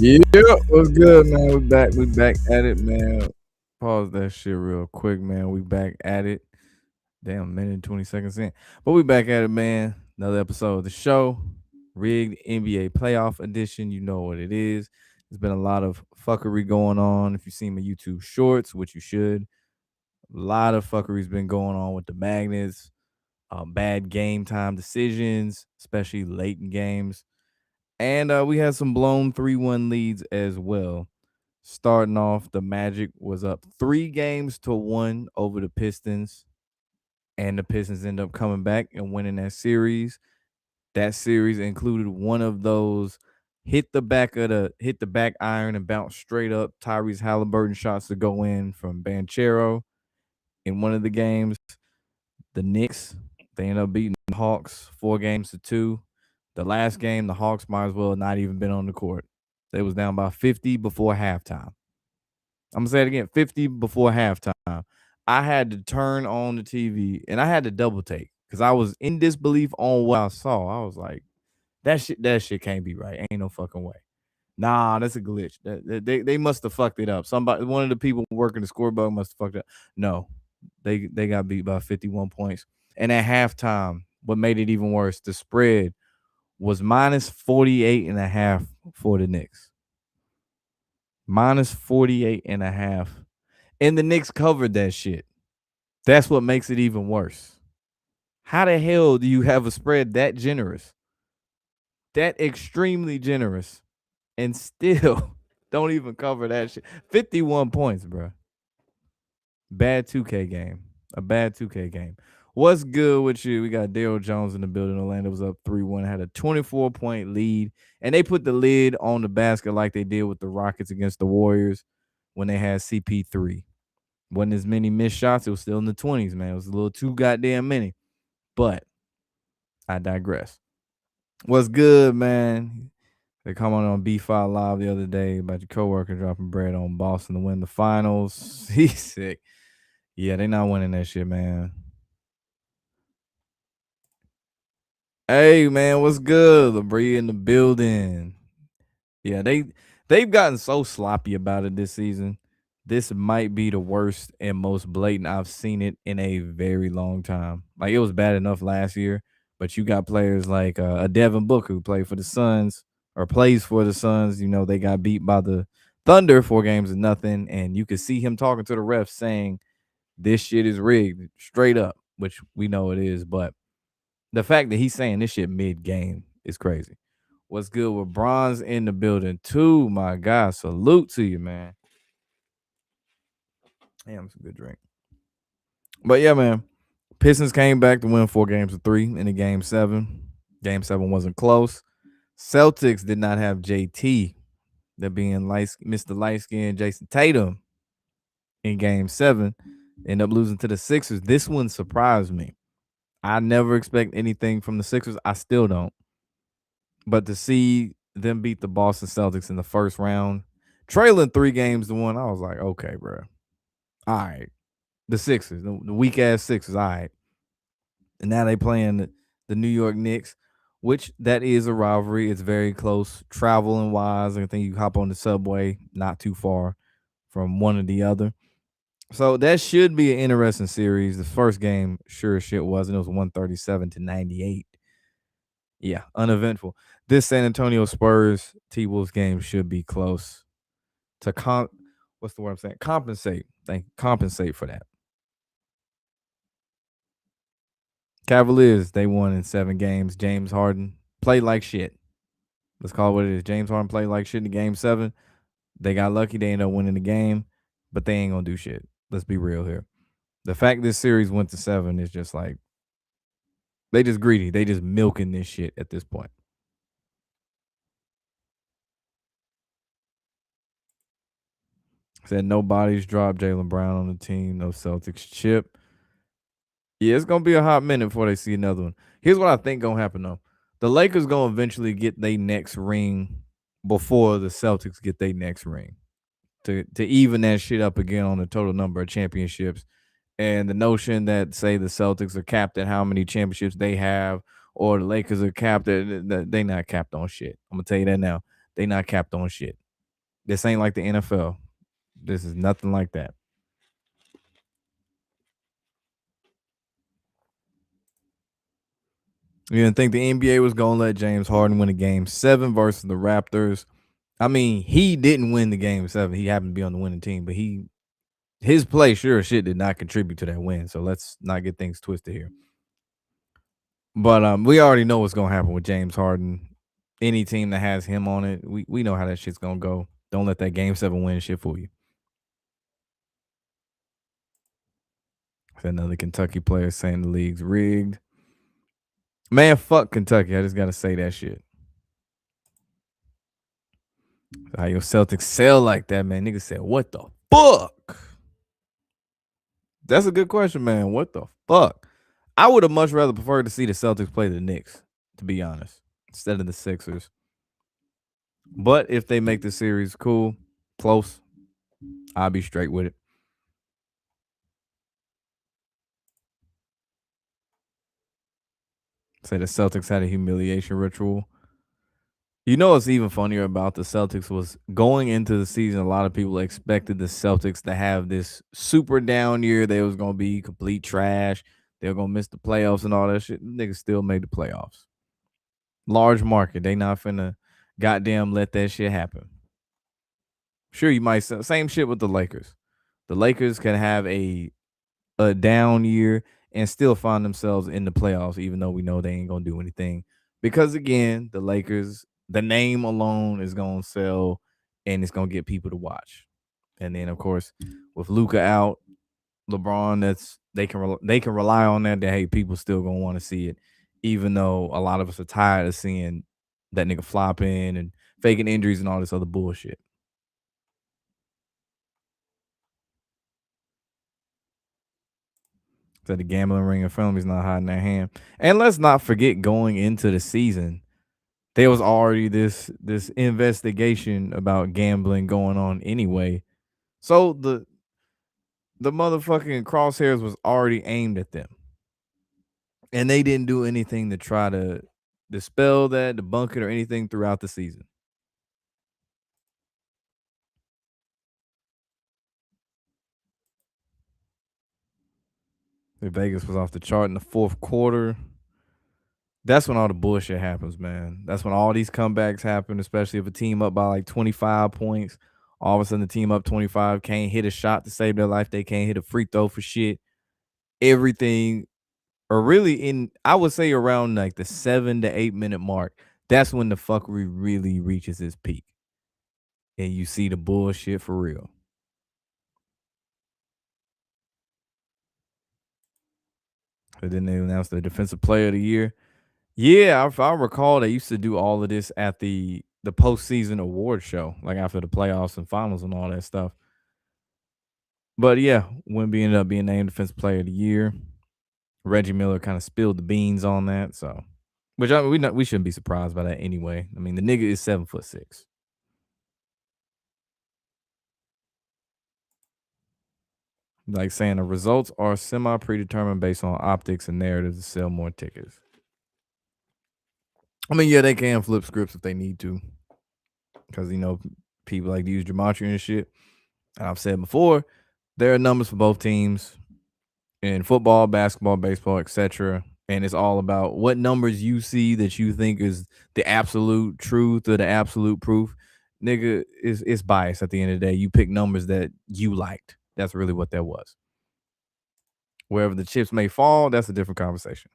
Yeah, what's good, man? We back at it, man. Pause that shit real quick, man. We back at it. Damn, minute and 20 seconds in. But we back at it, man. Another episode of the show. Rigged NBA playoff edition. You know what it is. There's been a lot of fuckery going on. If you've seen my YouTube shorts, which you should, a lot of fuckery's been going on with the magnets, bad game time decisions, especially late in games. And we had some blown 3-1 leads as well. Starting off, the Magic was up 3-1 over the Pistons, and the Pistons end up coming back and winning that series. That series included one of those hit the back iron and bounce straight up Tyrese Halliburton shots to go in from Banchero in one of the games. The Knicks, they end up beating the Hawks 4-2. The last game, the Hawks might as well not even been on the court. They was down by 50 before halftime. I'm gonna say it again, 50 before halftime. I had to turn on the TV and I had to double take because I was in disbelief on what I saw. I was like, that shit can't be right. Ain't no fucking way. Nah, that's a glitch. They must have fucked it up. Somebody, one of the people working the scoreboard must have fucked it up. No, they got beat by 51 points. And at halftime, what made it even worse, the spread was minus 48 and a half for the Knicks. Minus 48 and a half. And the Knicks covered that shit. That's what makes it even worse. How the hell do you have a spread that generous? That extremely generous and still don't even cover that shit. 51 points, bro. Bad 2K game. A bad 2K game. What's good with you? We got Daryl Jones in the building. Orlando was up 3-1, had a 24-point lead, and they put the lid on the basket like they did with the Rockets against the Warriors when they had CP3. Wasn't as many missed shots. It was still in the 20s, man. It was a little too goddamn many. But I digress. What's good, man? They come on B5 Live the other day about your coworker dropping bread on Boston to win the finals. He's sick. Yeah, they not winning that shit, man. Hey, man, what's good? LeBrie in the building. Yeah, they've gotten so sloppy about it this season. This might be the worst and most blatant I've seen it in a very long time. Like it was bad enough last year, but you got players like a Devin Booker who played for the Suns or plays for the Suns. You know they got beat by the Thunder 4-0, and you could see him talking to the refs saying this shit is rigged straight up, which we know it is. But the fact that he's saying this shit mid game is crazy. What's good with Bronze in the building too, my guy? Salute to you, man. Damn, it's a good drink. But yeah, man. Pistons came back to win 4-3 in the game 7. Game 7 wasn't close. Celtics did not have JT. They're being Mr. Light Skin Jason Tatum in game 7. End up losing to the Sixers. This one surprised me. I never expect anything from the Sixers. I still don't. But to see them beat the Boston Celtics in the first round, trailing 3-1, I was like, okay, bro. All right. The Sixers, the weak ass Sixers, all right. And now they playing the New York Knicks, which that is a rivalry. It's very close, traveling wise. I think you hop on the subway, not too far from one or the other. So that should be an interesting series. The first game, sure as shit wasn't. It was 137-98. Yeah, uneventful. This San Antonio Spurs T-Wolves game should be close to what's the word I'm saying? Compensate for that. Cavaliers, they won in 7 games. James Harden played like shit. Let's call it what it is. James Harden played like shit in game 7. They got lucky. They ended up winning the game, but they ain't going to do shit. Let's be real here. The fact this series went to 7 is just like, they just greedy. They just milking this shit at this point. Said no bodies dropped. Jaylen Brown on the team. No Celtics chip. Yeah, it's gonna be a hot minute before they see another one. Here's what I think gonna happen though: the Lakers gonna eventually get their next ring before the Celtics get their next ring to even that shit up again on the total number of championships. And the notion that say the Celtics are capped at how many championships they have, or the Lakers are capped at they not capped on shit. I'm gonna tell you that now. They not capped on shit. This ain't like the NFL. This is nothing like that. You didn't think the NBA was gonna let James Harden win a game 7 versus the Raptors. I mean, he didn't win the game 7. He happened to be on the winning team, but his play sure as shit did not contribute to that win. So let's not get things twisted here. But we already know what's gonna happen with James Harden. Any team that has him on it, we know how that shit's gonna go. Don't let that game 7 win shit for you. Another Kentucky player saying the league's rigged. Man, fuck Kentucky. I just gotta say that shit. How your Celtics sell like that, man? Niggas said, what the fuck? That's a good question, man. What the fuck? I would have much rather preferred to see the Celtics play the Knicks, to be honest, instead of the Sixers. But if they make the series cool, close, I'll be straight with it. Say the Celtics had a humiliation ritual. You know what's even funnier about the Celtics was going into the season, a lot of people expected the Celtics to have this super down year. They was gonna be complete trash. They were gonna miss the playoffs and all that shit. Niggas still made the playoffs. Large market. They not finna goddamn let that shit happen. Sure, you might say same shit with the Lakers. The Lakers can have a down year and still find themselves in the playoffs, even though we know they ain't gonna do anything. Because again, the Lakers, the name alone is gonna sell and it's gonna get people to watch. And then of course, with Luca out, LeBron, that's they can rely on that. That hey, people still gonna want to see it, even though a lot of us are tired of seeing that nigga flopping and faking injuries and all this other bullshit. So the gambling ring of film is not hiding their hand. And let's not forget, going into the season, there was already this investigation about gambling going on anyway. So the motherfucking crosshairs was already aimed at them. And they didn't do anything to try to dispel that, debunk it, or anything throughout the season. Vegas was off the chart in the fourth quarter. That's when all the bullshit happens, man. That's when all these comebacks happen, especially if a team up by like 25 points. All of a sudden, the team up 25 can't hit a shot to save their life. They can't hit a free throw for shit. Everything, or really I would say around like the 7 to 8 minute mark, that's when the fuckery really reaches its peak. And you see the bullshit for real. And then they announced the defensive player of the year. Yeah, if I recall, they used to do all of this at the postseason award show, like after the playoffs and finals and all that stuff. But yeah, Wemby ended up being named Defensive Player of the Year. Reggie Miller kind of spilled the beans on that, so which I mean, we shouldn't be surprised by that anyway. I mean, the nigga is 7'6". Like saying the results are semi predetermined based on optics and narratives to sell more tickets. I mean, yeah, they can flip scripts if they need to, because people like to use gematria and shit. And I've said before, there are numbers for both teams in football, basketball, baseball, etc. And it's all about what numbers you see that you think is the absolute truth or the absolute proof. Nigga, it's biased at the end of the day. You pick numbers that you liked. That's really what that was. Wherever the chips may fall, that's a different conversation.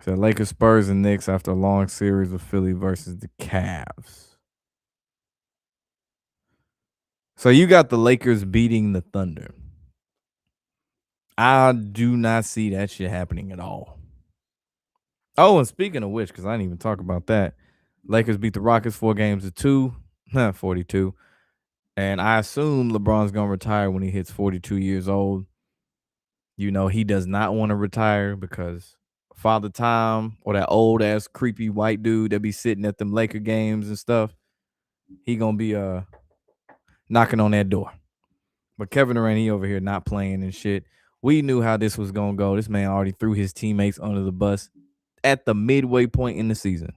So Lakers, Spurs, and Knicks after a long series with Philly versus the Cavs. So you got the Lakers beating the Thunder. I do not see that shit happening at all. Oh, and speaking of which, because I didn't even talk about that, Lakers beat the Rockets 4 games to 2, 42. And I assume LeBron's gonna retire when he hits 42 years old. He does not want to retire because Father Time or that old ass creepy white dude that be sitting at them Laker games and stuff, he gonna be knocking on that door. But Kevin Durant, he over here not playing and shit. We knew how this was gonna go. This man already threw his teammates under the bus at the midway point in the season.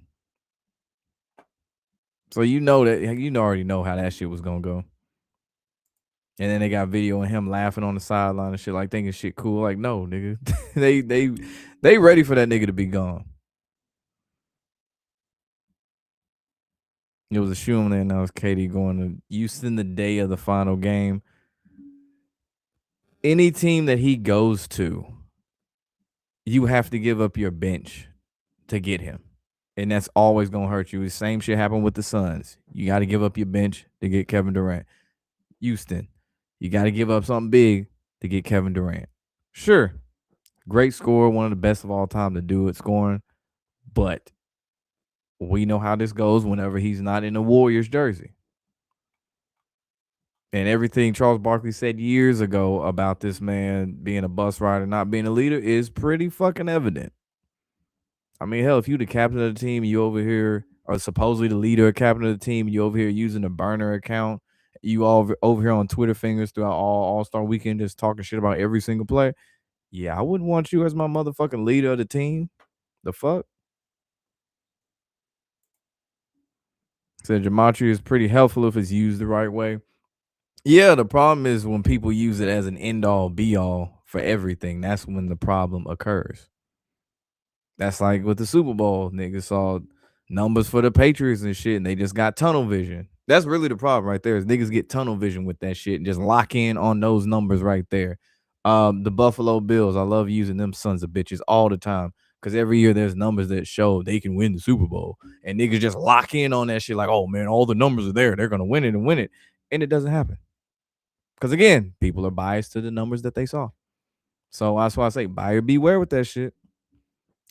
So you know that already know how that shit was gonna go. And then they got video of him laughing on the sideline and shit, like thinking shit cool. Like, no, nigga. they ready for that nigga to be gone. It was a shoe there, and that was KD going to Houston the day of the final game. Any team that he goes to, you have to give up your bench to get him. And that's always gonna hurt you. The same shit happened with the Suns. You got to give up your bench to get Kevin Durant. Houston, you got to give up something big to get Kevin Durant. Sure, great scorer, one of the best of all time to do it, scoring. But we know how this goes whenever he's not in a Warriors jersey. And everything Charles Barkley said years ago about this man being a bus rider, not being a leader, is pretty fucking evident. I mean, hell, if you the captain of the team, you over here, or supposedly the leader or captain of the team, you over here using a burner account, you all over here on Twitter fingers throughout All-Star weekend just talking shit about every single player. Yeah, I wouldn't want you as my motherfucking leader of the team. The fuck? Said gematria is pretty helpful if it's used the right way. Yeah, the problem is when people use it as an end all be all for everything. That's when the problem occurs. That's like with the Super Bowl. Niggas saw numbers for the Patriots and shit, and they just got tunnel vision. That's really the problem right there. Is niggas get tunnel vision with that shit and just lock in on those numbers right there. The Buffalo Bills, I love using them sons of bitches all the time because every year there's numbers that show they can win the Super Bowl, and niggas just lock in on that shit like, oh man, all the numbers are there. They're gonna win it, and it doesn't happen. Because again, people are biased to the numbers that they saw. So that's why I say buyer beware with that shit.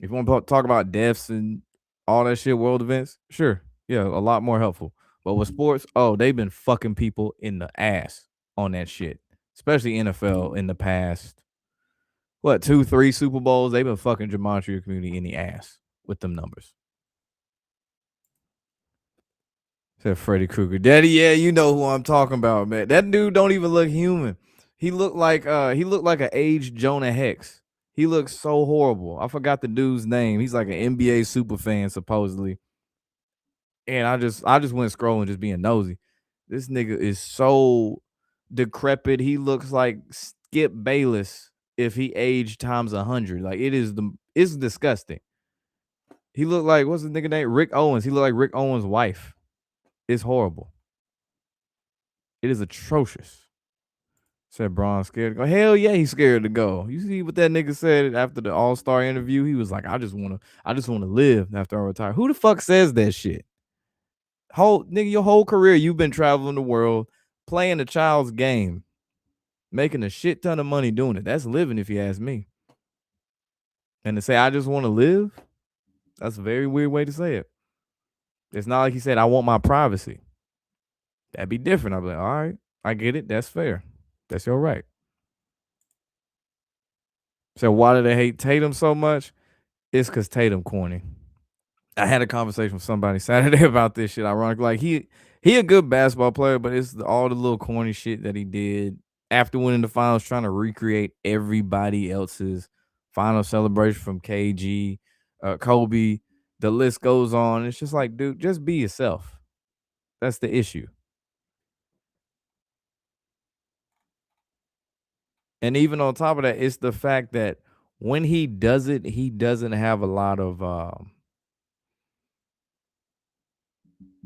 If you want to talk about deaths and all that shit, world events, sure. Yeah, a lot more helpful. But with sports, oh, they've been fucking people in the ass on that shit. Especially NFL in the past. What, 2, 3 Super Bowls? They've been fucking gematria community in the ass with them numbers. Said Freddy Krueger. Daddy, yeah, you know who I'm talking about, man. That dude don't even look human. He looked like an aged Jonah Hex. He looks so horrible. I forgot the dude's name. He's like an NBA super fan, supposedly. And I just went scrolling, just being nosy. This nigga is so decrepit. He looks like Skip Bayless if he aged times 100. Like it's disgusting. He looked like, what's the nigga name? Rick Owens. He looked like Rick Owens' wife. It's horrible. It is atrocious. Said Braun scared to go. Hell yeah, he's scared to go. You see what that nigga said after the All-Star interview? He was like, I just wanna live after I retire. Who the fuck says that shit? Your whole career you've been traveling the world, playing a child's game, making a shit ton of money doing it. That's living if you ask me. And to say I just want to live, that's a very weird way to say it. It's not like he said, I want my privacy. That'd be different. I'd be like, all right, I get it. That's fair. That's your right. So why do they hate Tatum so much? It's because Tatum corny. I had a conversation with somebody Saturday about this shit. Ironically, like he a good basketball player, but it's all the little corny shit that he did after winning the finals, trying to recreate everybody else's final celebration from KG, Kobe. The list goes on. It's just like, dude, just be yourself. That's the issue. And even on top of that, it's the fact that when he does it, he doesn't have a lot of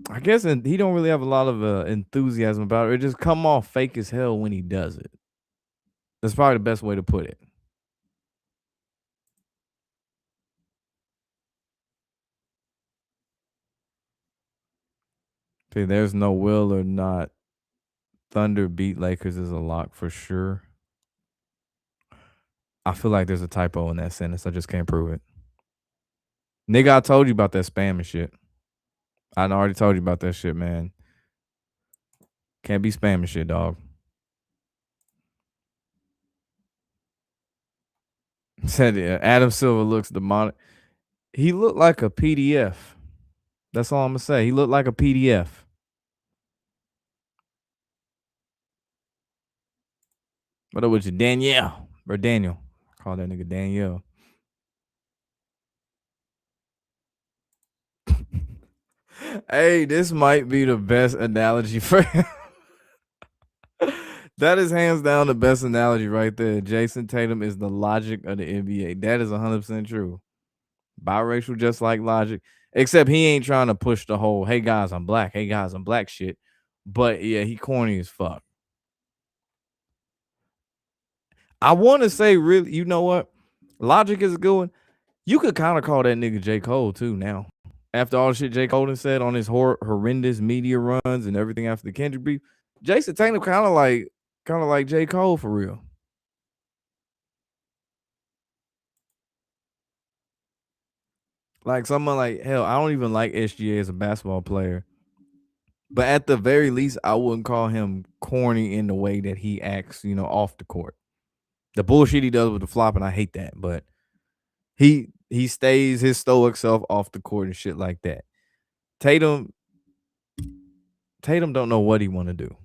I guess he don't really have a lot of enthusiasm about it. It just come off fake as hell when he does it. That's probably the best way to put it. See, there's no will or not. Thunder beat Lakers is a lock for sure. I feel like there's a typo in that sentence. I just can't prove it. Nigga, I told you about that spam and shit. I already told you about that shit, man. Can't be spamming shit, dog. Said Adam Silver looks demonic. He looked like a PDF. That's all I'm gonna say. He looked like a PDF. What up with you, Danielle or Daniel? Call that nigga Danielle. Hey, this might be the best analogy for him. That is hands down the best analogy right there. Jason Tatum is the logic of the NBA. That is 100% true. Biracial just like logic, except he ain't trying to push the whole "Hey guys, I'm black. Hey guys, I'm black" shit. But yeah, he corny as fuck. I want to say really, you know what? Logic is a good one. You could kind of call that nigga J. Cole too now. After all the shit J. Cole done said on his horrendous media runs and everything after the Kendrick beef, Jason Tatum kind of like J. Cole for real. Like someone like hell, I don't even like SGA as a basketball player. But at the very least, I wouldn't call him corny in the way that he acts, off the court. The bullshit he does with the flop, and I hate that. But he stays his stoic self off the court and shit like that. Tatum Tatum don't know what he want to do.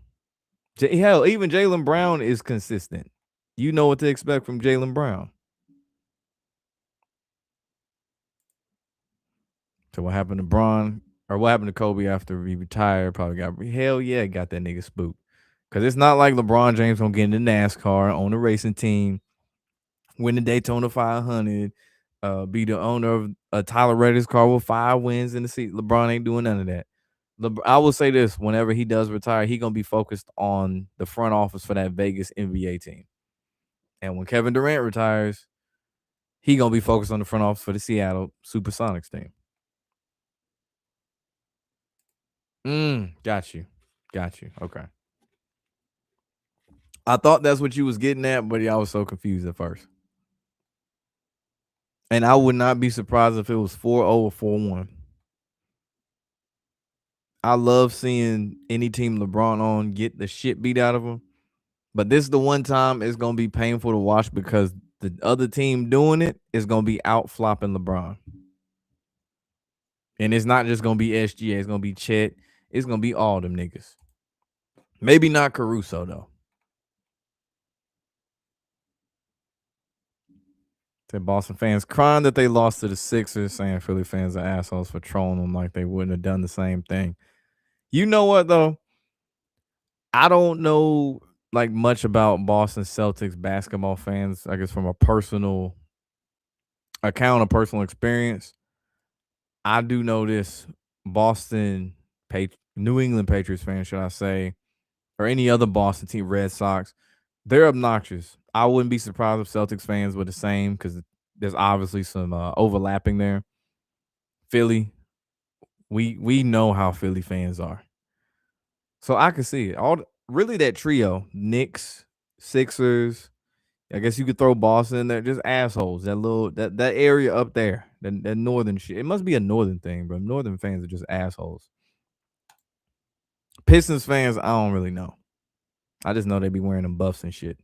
Hell, even Jalen Brown is consistent. You know what to expect from Jalen Brown. So what happened to Braun or what happened to Kobe after he retired? Probably got that nigga spooked. Cause it's not like LeBron James gonna get into NASCAR on the racing team, win the Daytona 500, be the owner of a Tyler Reddick's car with 5 wins in the seat. LeBron ain't doing none of that. I will say this: whenever he does retire, he gonna be focused on the front office for that Vegas NBA team. And when Kevin Durant retires, he gonna be focused on the front office for the Seattle Supersonics team. Got you. Okay. I thought that's what you was getting at, but I was so confused at first. And I would not be surprised if it was 4-0 or 4-1. I love seeing any team LeBron on get the shit beat out of them. But this is the one time it's gonna be painful to watch because the other team doing it is gonna be out flopping LeBron. And it's not just gonna be SGA, it's gonna be Chet, it's gonna be all them niggas. Maybe not Caruso though. Said Boston fans crying that they lost to the Sixers, saying Philly fans are assholes for trolling them like they wouldn't have done the same thing. You know what though? I don't know like much about Boston Celtics basketball fans. I guess from a personal account, a personal experience. I do know this: New England Patriots fans, should I say, or any other Boston team, Red Sox, they're obnoxious. I wouldn't be surprised if Celtics fans were the same because there's obviously some overlapping there. Philly, we know how Philly fans are, so I can see it. Really that trio: Knicks, Sixers. I guess you could throw Boston in there. Just assholes. That area up there, that northern shit. It must be a northern thing, bro. Northern fans are just assholes. Pistons fans, I don't really know. I just know they be wearing them buffs and shit.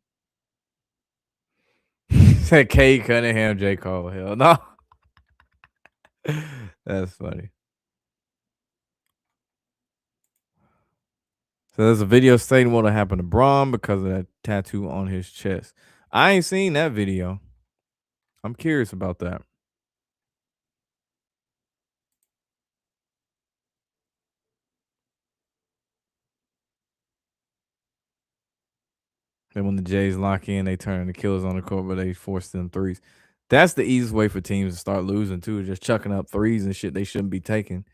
Said K Cunningham, J. Cole. Hell no. That's funny. So there's a video stating what'll happen to Braun because of that tattoo on his chest. I ain't seen that video. I'm curious about that. Then when the Jays lock in, they turn the killers on the court, but they force them threes. That's the easiest way for teams to start losing too, just chucking up threes and shit they shouldn't be taking.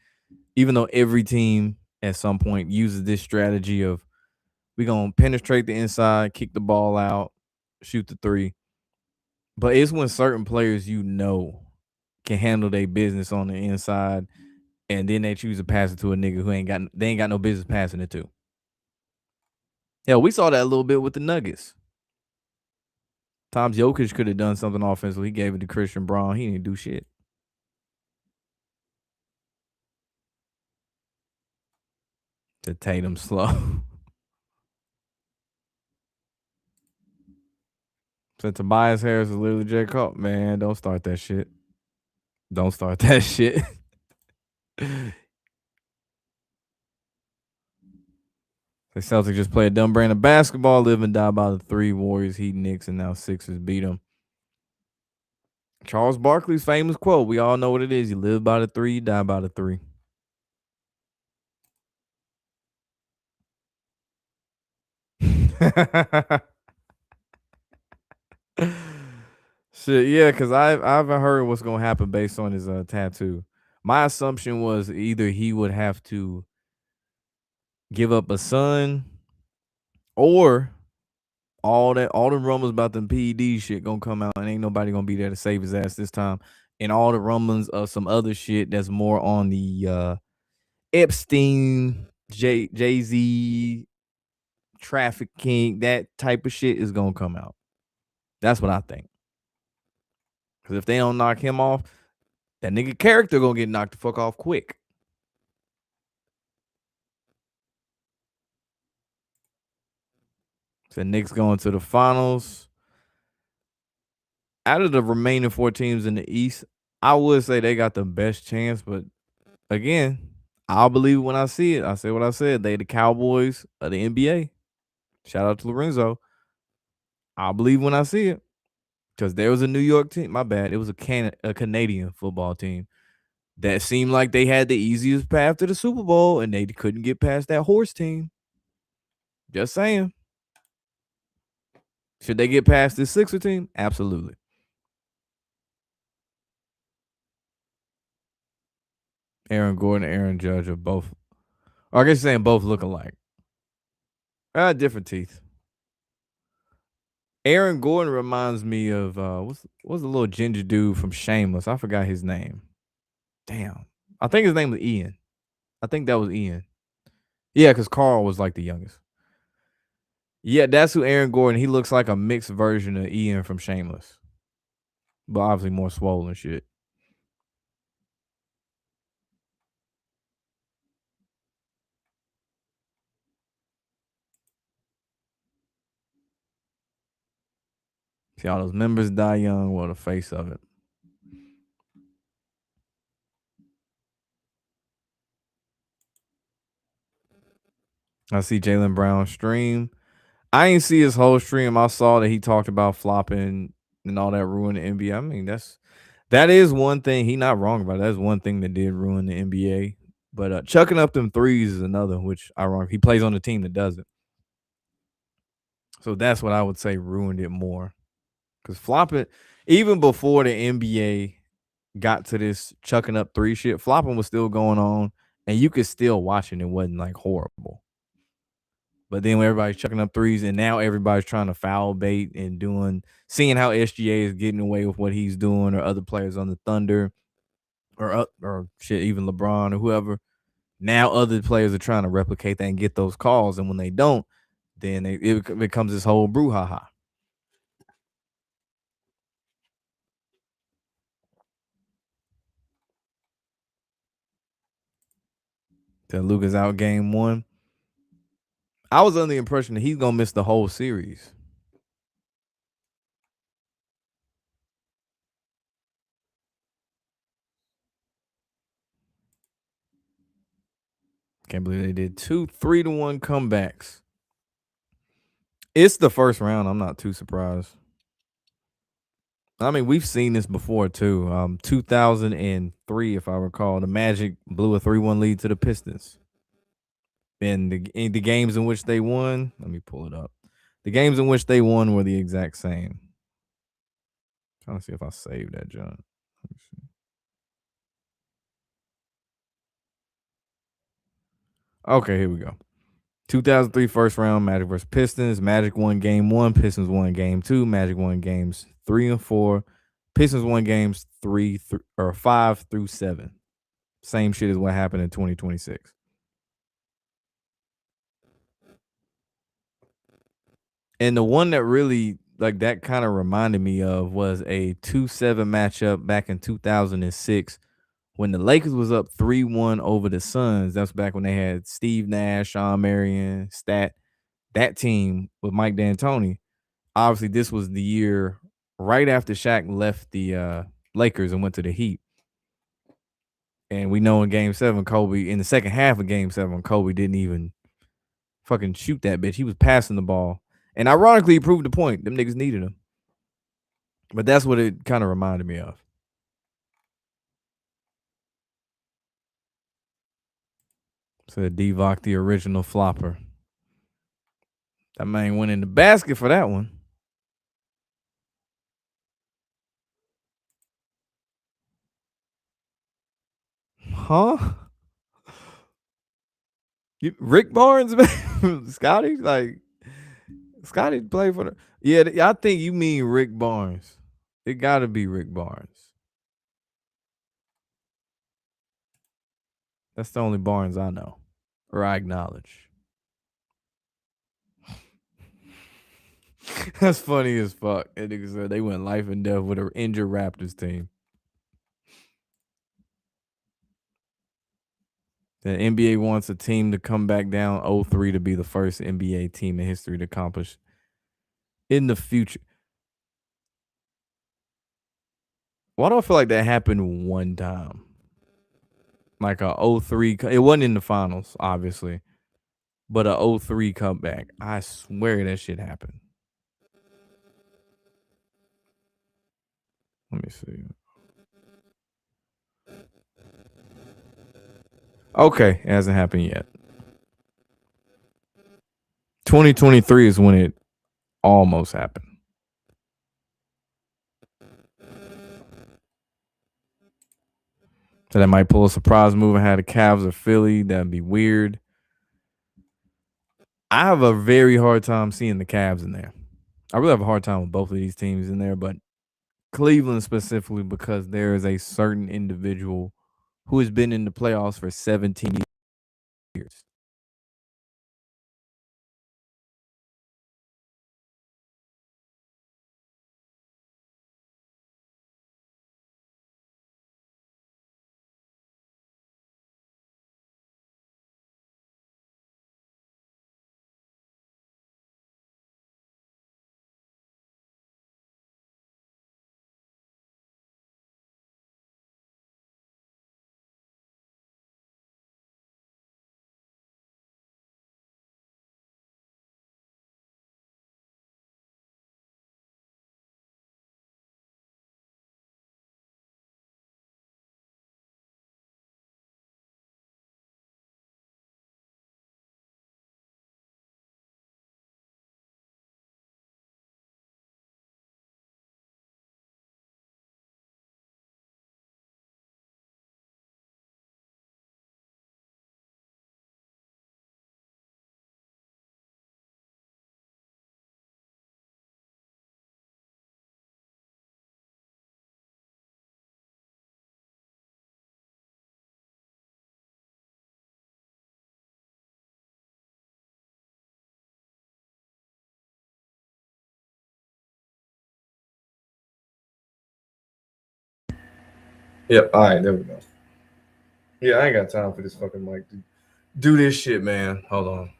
Even though every team at some point uses this strategy of we gonna penetrate the inside, kick the ball out, shoot the three. But it's when certain players can handle their business on the inside, and then they choose to pass it to a nigga who ain't got no business passing it to. Hell, we saw that a little bit with the Nuggets. Tom's Jokic could have done something offensively. He gave it to Christian Braun. He didn't do shit. To Tatum slow. So Tobias Harris is literally J. Cole. Man, don't start that shit. Don't start that shit. The Celtics just play a dumb brand of basketball, live and die by the three. Warriors, Heat, Knicks, and now Sixers beat them. Charles Barkley's famous quote. We all know what it is. You live by the three, you die by the three. Shit, yeah, because I haven't heard what's gonna happen based on his tattoo. My assumption was either he would have to give up a son, or all the rumors about them PED shit gonna come out, and ain't nobody gonna be there to save his ass this time. And all the rumblings of some other shit that's more on the Epstein, Jay Z trafficking, that type of shit is gonna come out. That's what I think. Because if they don't knock him off, that nigga character gonna get knocked the fuck off quick. So Knicks going to the finals. Out of the remaining four teams in the East, I would say they got the best chance. But again, I'll believe it when I see it. I say what I said. They the Cowboys of the NBA. Shout out to Lorenzo. I'll believe when I see it. Because there was a New York team. My bad. It was a Canadian football team that seemed like they had the easiest path to the Super Bowl, and they couldn't get past that horse team. Just saying. Should they get past this Sixer team? Absolutely. Aaron Gordon and Aaron Judge are both, or I guess you're saying both look alike. Different teeth. Aaron Gordon reminds me of what's the little ginger dude from Shameless? I forgot his name. Damn. I think his name was Ian. I think that was Ian. Yeah, because Carl was like the youngest. Yeah, that's who Aaron Gordon. He looks like a mixed version of Ian from Shameless, but obviously more swollen shit. See all those members die young. Well, the face of it. I see Jalen Brown stream. I ain't see his whole stream. I saw that he talked about flopping and all that ruined the NBA. I mean, that is one thing. He not wrong about it. That's one thing that did ruin the NBA. But chucking up them threes is another, which ironic. He plays on the team that does it. So that's what I would say ruined it more. Because flopping, even before the NBA got to this chucking up three shit, flopping was still going on, and you could still watch it. It wasn't like horrible. But then when everybody's chucking up threes, and now everybody's trying to foul bait and seeing how SGA is getting away with what he's doing, or other players on the Thunder, or shit, even LeBron or whoever. Now other players are trying to replicate that and get those calls, and when they don't, then it becomes this whole brouhaha. That Luka's out game one. I was under the impression that he's gonna miss the whole series. Can't believe they did 2 3-1 comebacks. It's the first round. I'm not too surprised. I mean, we've seen this before too. 2003, if I recall, the Magic blew a 3-1 lead to the Pistons. And the games in which they won, let me pull it up. The games in which they won were the exact same. Trying to see if I saved that, John. Okay, here we go. 2003 first round, Magic versus Pistons. Magic won game one. Pistons won game two. Magic won games 3 and 4. Pistons won games 5 through 7. Same shit as what happened in 2026. And the one that really like that kind of reminded me of was a 2-7 matchup back in 2006 when the Lakers was up 3-1 over the Suns. That's back when they had Steve Nash, Sean Marion, that team with Mike D'Antoni. Obviously, this was the year right after Shaq left the Lakers and went to the Heat. And we know in game 7, Kobe, in the second half of game 7, Kobe didn't even fucking shoot that bitch. He was passing the ball. And ironically, he proved the point. Them niggas needed him. But that's what it kind of reminded me of. So Divock, the original flopper. That man went in the basket for that one. Huh? Rick Barnes, man? Scotty? Like, Scotty played for the. Yeah, I think you mean Rick Barnes. It got to be Rick Barnes. That's the only Barnes I know or I acknowledge. That's funny as fuck. That nigga said they went life and death with an injured Raptors team. The NBA wants a team to come back down 0-3 to be the first NBA team in history to accomplish in the future. Why do I feel like that happened one time? Like a 0-3. It wasn't in the finals, obviously, but a 0-3 comeback. I swear that shit happened. Let me see. Okay, it hasn't happened yet. 2023 is when it almost happened. So that might pull a surprise move and have the Cavs or Philly. That'd be weird. I have a very hard time seeing the Cavs in there. I really have a hard time with both of these teams in there, but Cleveland specifically because there is a certain individual who has been in the playoffs for 17 years. Yep. All right, there we go. Yeah, I ain't got time for this fucking mic. Do this shit, man. Hold on.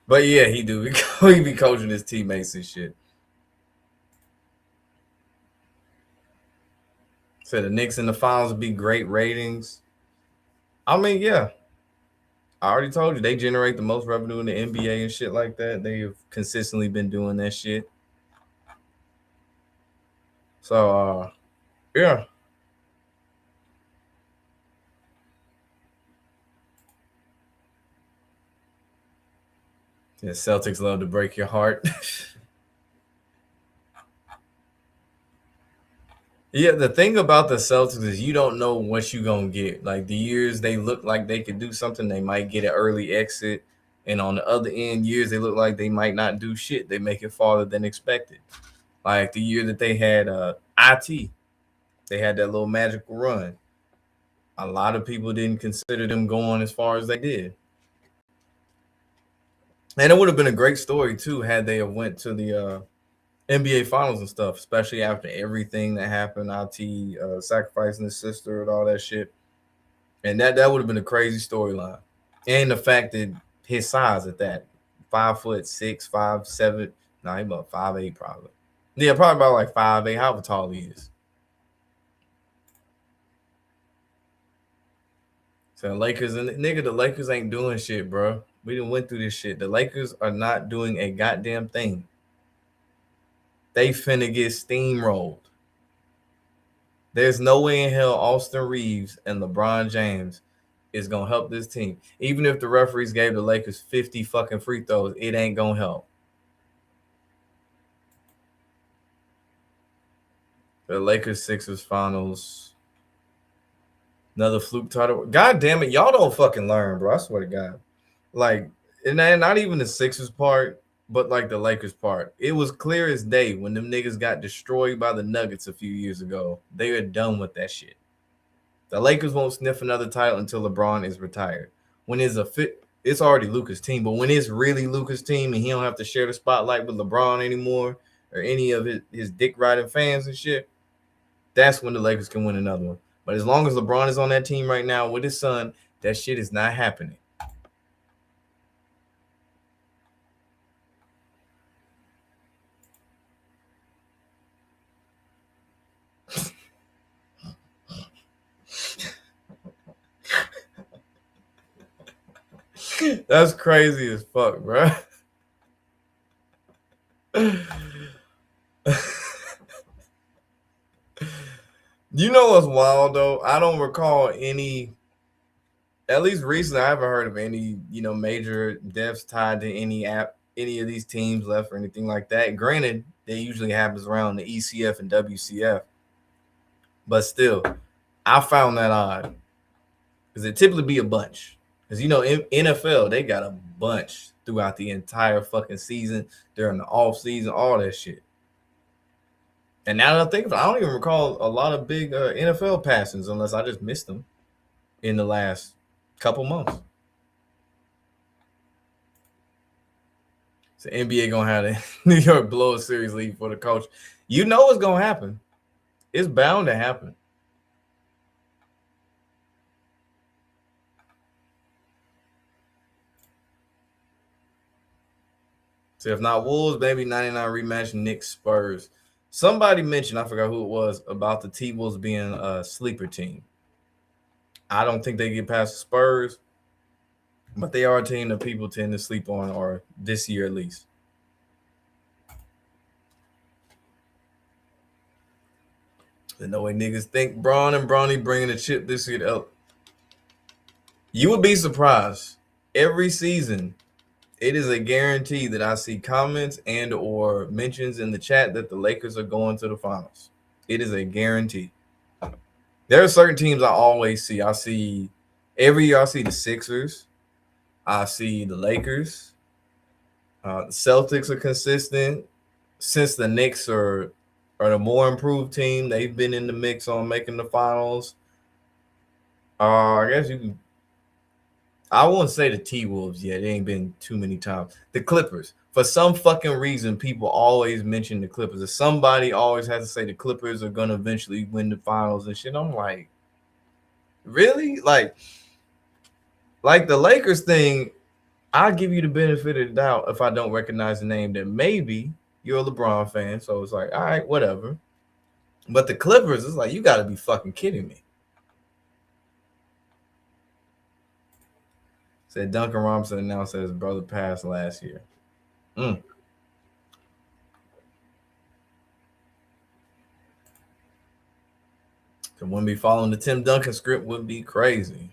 But yeah, he do. He be coaching his teammates and shit. Said the Knicks in the finals would be great ratings. I mean, yeah. I already told you they generate the most revenue in the NBA and shit like that. They've consistently been doing that shit. So yeah. Yeah, Celtics love to break your heart. Yeah, the thing about the Celtics is you don't know what you're gonna get. Like the years they look like they could do something, they might get an early exit. And on the other end, years they look like they might not do shit. They make it farther than expected. Like the year that they had IT, they had that little magical run. A lot of people didn't consider them going as far as they did. And it would have been a great story too had they have went to the NBA finals and stuff, especially after everything that happened, IT sacrificing his sister and all that shit. And that would have been a crazy storyline. And the fact that his size at that 5'6", 5'7", nah, he about 5'8" probably. Yeah, probably about like 5'8", however tall he is. So Lakers and nigga, the Lakers ain't doing shit, bro. We done went through this shit. The Lakers are not doing a goddamn thing. They finna get steamrolled. There's no way in hell Austin Reeves and LeBron James is gonna help this team. Even if the referees gave the Lakers 50 fucking free throws, it ain't gonna help. The Lakers Sixers finals. Another fluke title. God damn it, y'all don't fucking learn, bro. I swear to God. Like, and not even the Sixers part, but like the Lakers part. It was clear as day when them niggas got destroyed by the Nuggets a few years ago. They are done with that shit. The Lakers won't sniff another title until LeBron is retired. When it's a fit, it's already Luka's team. But when it's really Luka's team and he don't have to share the spotlight with LeBron anymore or any of his dick riding fans and shit, that's when the Lakers can win another one. But as long as LeBron is on that team right now with his son, that shit is not happening. That's crazy as fuck, bro. You know what's wild though? I don't recall any, at least recently, I haven't heard of any, major deaths tied to any of these teams left or anything like that. Granted, they usually happens around the ECF and WCF, but still, I found that odd because it typically be a bunch. Because in NFL, they got a bunch throughout the entire fucking season, during the off season, all that shit. And now that I think of it, I don't even recall a lot of big NFL passings unless I just missed them in the last couple months. So NBA gonna have the New York blow a series lead for the coach. You know what's gonna happen. It's bound to happen. So if not Wolves, maybe 99 rematch Knicks Spurs. Somebody mentioned, I forgot who it was, about the T-Wolves being a sleeper team. I don't think they get past the Spurs, but they are a team that people tend to sleep on, or this year at least. There's no way niggas think Braun and Bronny bringing a chip this year up. You would be surprised. Every season, it is a guarantee that I see comments and or mentions in the chat that the Lakers are going to the finals. It is a guarantee. There are certain teams I always see. I see every year. I see the Sixers. I see the Lakers. The Celtics are consistent. Since the Knicks are the more improved team, they've been in the mix on making the finals. I guess you can. I won't say the T-Wolves yet. It ain't been too many times. The Clippers. For some fucking reason, people always mention the Clippers. Or somebody always has to say the Clippers are going to eventually win the finals and shit. I'm like, really? Like the Lakers thing, I'll give you the benefit of the doubt if I don't recognize the name that maybe you're a LeBron fan. So it's like, all right, whatever. But the Clippers, it's like, you got to be fucking kidding me. Said Duncan Robinson announced that his brother passed last year. To wouldn't be following the Tim Duncan script would be crazy.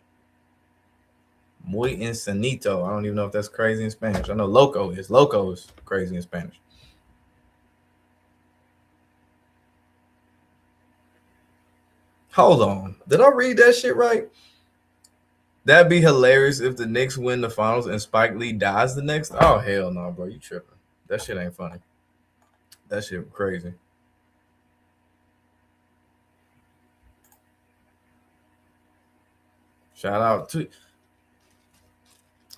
Muy insanito. I don't even know if that's crazy in Spanish. I know loco is. Loco is crazy in Spanish. Hold on. Did I read that shit right? That'd be hilarious if the Knicks win the finals and Spike Lee dies the next. Oh, hell no, bro. You tripping. That shit ain't funny. That shit crazy. Shout out to.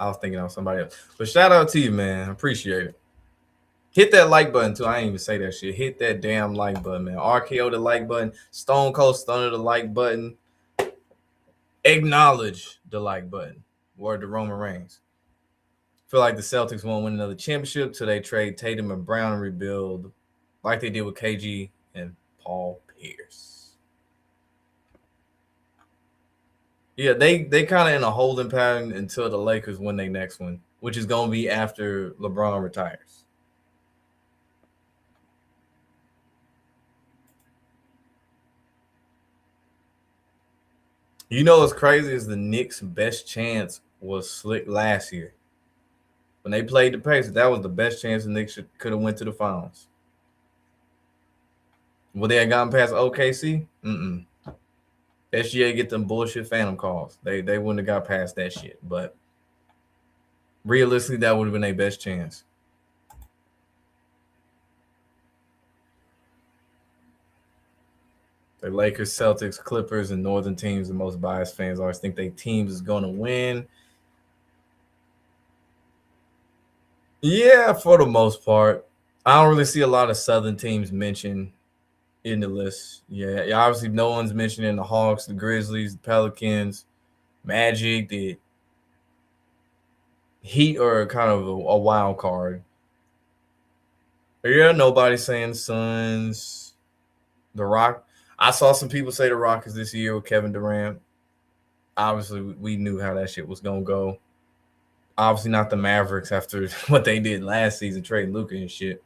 I was thinking of somebody else. But shout out to you, man. Appreciate it. Hit that like button, too. I ain't even say that shit. Hit that damn like button, man. RKO the like button. Stone Cold Stunner the like button. Acknowledge the like button. Word to Roman Reigns. Feel like the Celtics won't win another championship till they trade Tatum and Brown and rebuild like they did with KG and Paul Pierce. Yeah, they kind of in a holding pattern until the Lakers win their next one, which is going to be after LeBron retires. You know what's crazy is the Knicks' best chance was slick last year when they played the Pacers. That was the best chance the Knicks could have went to the finals. Would they have gotten past OKC? Mm-mm. SGA get them bullshit phantom calls. They wouldn't have got past that shit. But realistically, that would have been their best chance. The Lakers, Celtics, Clippers, and Northern teams, the most biased fans always think they teams is going to win. Yeah, for the most part. I don't really see a lot of Southern teams mentioned in the list. Yeah, obviously no one's mentioning the Hawks, the Grizzlies, the Pelicans, Magic, the Heat are kind of a wild card. Yeah, nobody's saying Suns, the Rock. I saw some people say the Rockets this year with Kevin Durant. Obviously, we knew how that shit was gonna go. Obviously, not the Mavericks after what they did last season, trading Luka and shit.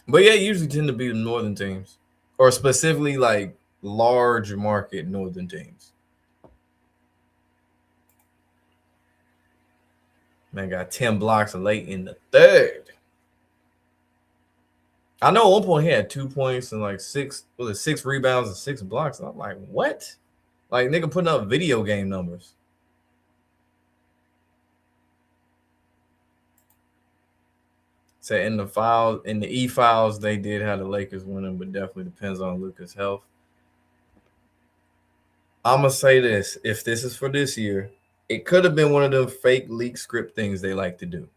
But yeah, usually tend to be the northern teams, or specifically like large market northern teams. Man got 10 blocks late in the third. I know at one point he had 2 points and like six rebounds and 6 blocks. And I'm like, what? Like nigga putting up video game numbers. So in the E files, they did have the Lakers winning, but definitely depends on Luka's health. I'm gonna say this: if this is for this year, it could have been one of them fake leak script things they like to do.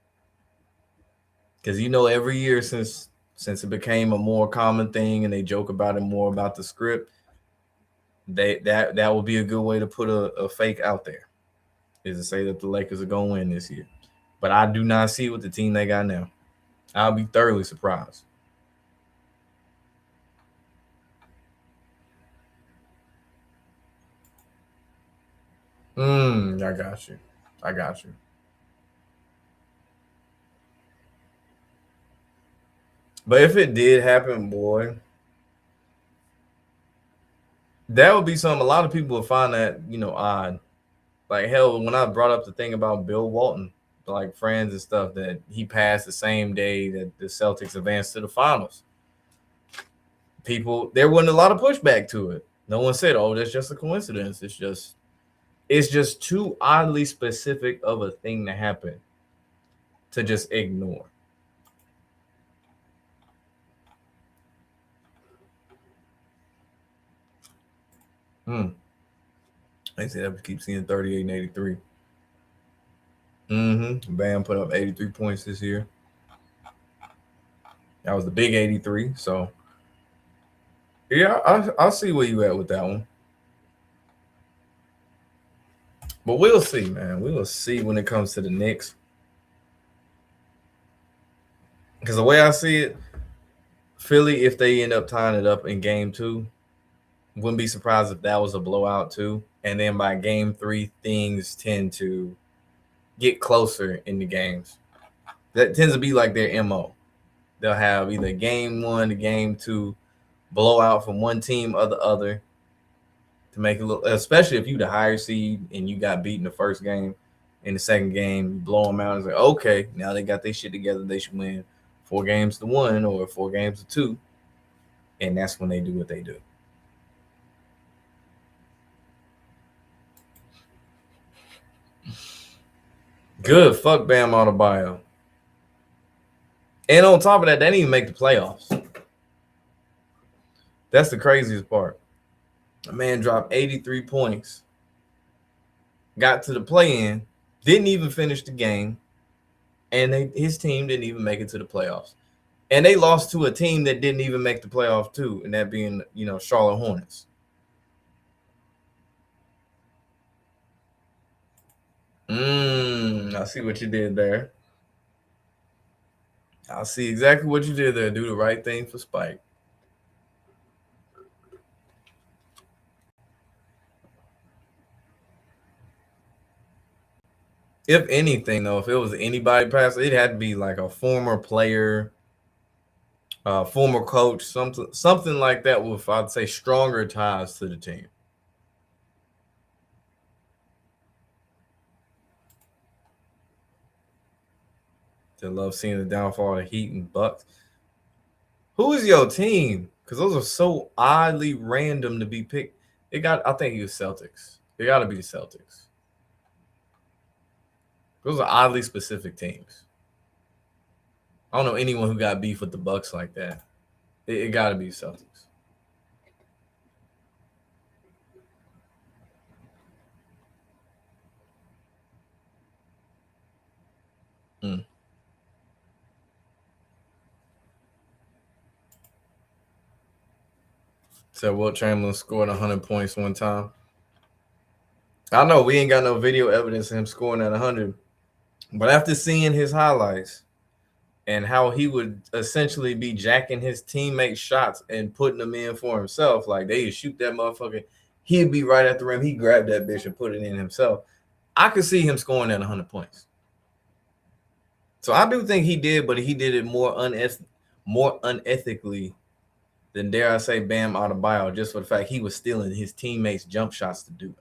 Because every year since it became a more common thing and they joke about it more about the script, that would be a good way to put a fake out there, is to say that the Lakers are gonna win this year. But I do not see with the team they got now. I'll be thoroughly surprised. I got you. I got you. But if it did happen, boy, that would be something a lot of people would find that, odd. Like hell, when I brought up the thing about Bill Walton, like friends and stuff, that he passed the same day that the Celtics advanced to the finals. There wasn't a lot of pushback to it. No one said, "Oh, that's just a coincidence." It's just too oddly specific of a thing to happen to just ignore. Hmm. They said I keep seeing 38 and 83. Bam put up 83 points this year. That was the big 83. So yeah, I'll see where you at with that one. But we'll see, man. We will see when it comes to the Knicks. Because the way I see it, Philly, if they end up tying it up in game two, wouldn't be surprised if that was a blowout too. And then by game three, things tend to get closer in the games. That tends to be like their MO. They'll have either game one to game two blowout from one team or the other to make it look, especially if you the higher seed and you got beaten the first game. In the second game, you blow them out and say, okay, now they got their shit together. They should win 4 games to 1 or 4 games to 2. And that's when they do what they do. Good. Fuck Bam Adebayo. And on top of that, they didn't even make the playoffs. That's the craziest part. A man dropped 83 points, got to the play-in, didn't even finish the game, and his team didn't even make it to the playoffs. And they lost to a team that didn't even make the playoffs too, and that being, Charlotte Hornets. I see what you did there. I see exactly what you did there. Do the right thing for Spike. If anything, though, if it was anybody past, it had to be like a former player, former coach, something like that with, I'd say, stronger ties to the team. I love seeing the downfall of the Heat and Bucks. Who is your team? Because those are so oddly random to be picked. I think he was Celtics. It got to be the Celtics. Those are oddly specific teams. I don't know anyone who got beef with the Bucks like that. It got to be Celtics. Mm. So Wilt Chamberlain scored 100 points one time. I know we ain't got no video evidence of him scoring at 100, but after seeing his highlights and how he would essentially be jacking his teammates' shots and putting them in for himself, like they shoot that motherfucker, he'd be right at the rim. He grabbed that bitch and put it in himself. I could see him scoring at 100 points. So I do think he did, but he did it more unethically than, dare I say, Bam Adebayo, just for the fact he was stealing his teammates' jump shots to do it.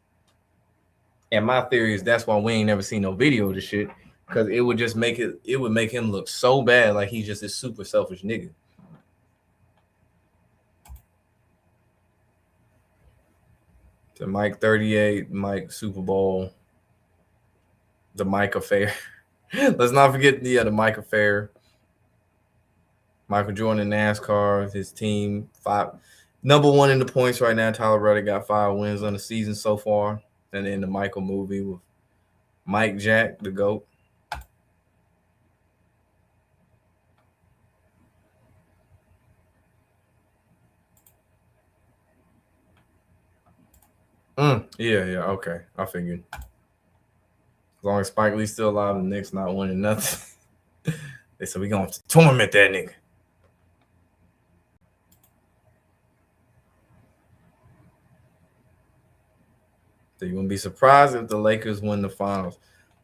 And my theory is that's why we ain't never seen no video of this shit, because it would just make him look so bad, like he's just a super selfish nigga. The Mike 38, Mike Super Bowl, the Mike affair. Let's not forget the Mike affair. Michael Jordan in NASCAR, his team, number one in the points right now. Tyler Reddick got 5 wins on the season so far. And then the Michael movie with Mike Jack, the GOAT. Yeah, okay. I figured. As long as Spike Lee's still alive, the Knicks not winning nothing. They said we gonna torment that nigga. So you wouldn't be surprised if the Lakers win the finals.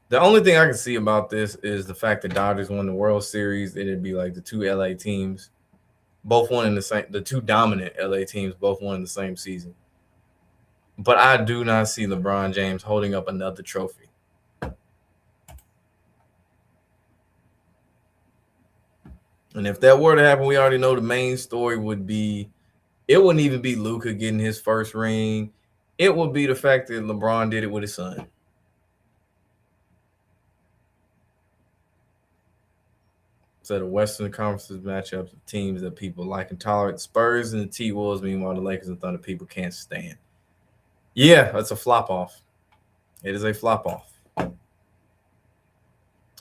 The only thing I can see about this is the fact that Dodgers won the World Series. It'd be like the two LA teams, both won in the two dominant LA teams, both won in the same season. But I do not see LeBron James holding up another trophy. And if that were to happen, we already know the main story would be, it wouldn't even be Luka getting his first ring. It would be the fact that LeBron did it with his son. So the Western Conference's matchups of teams that people like and tolerate. Spurs and the T-Wolves, meanwhile, the Lakers and Thunder people can't stand. Yeah, that's a flop-off. It is a flop-off. It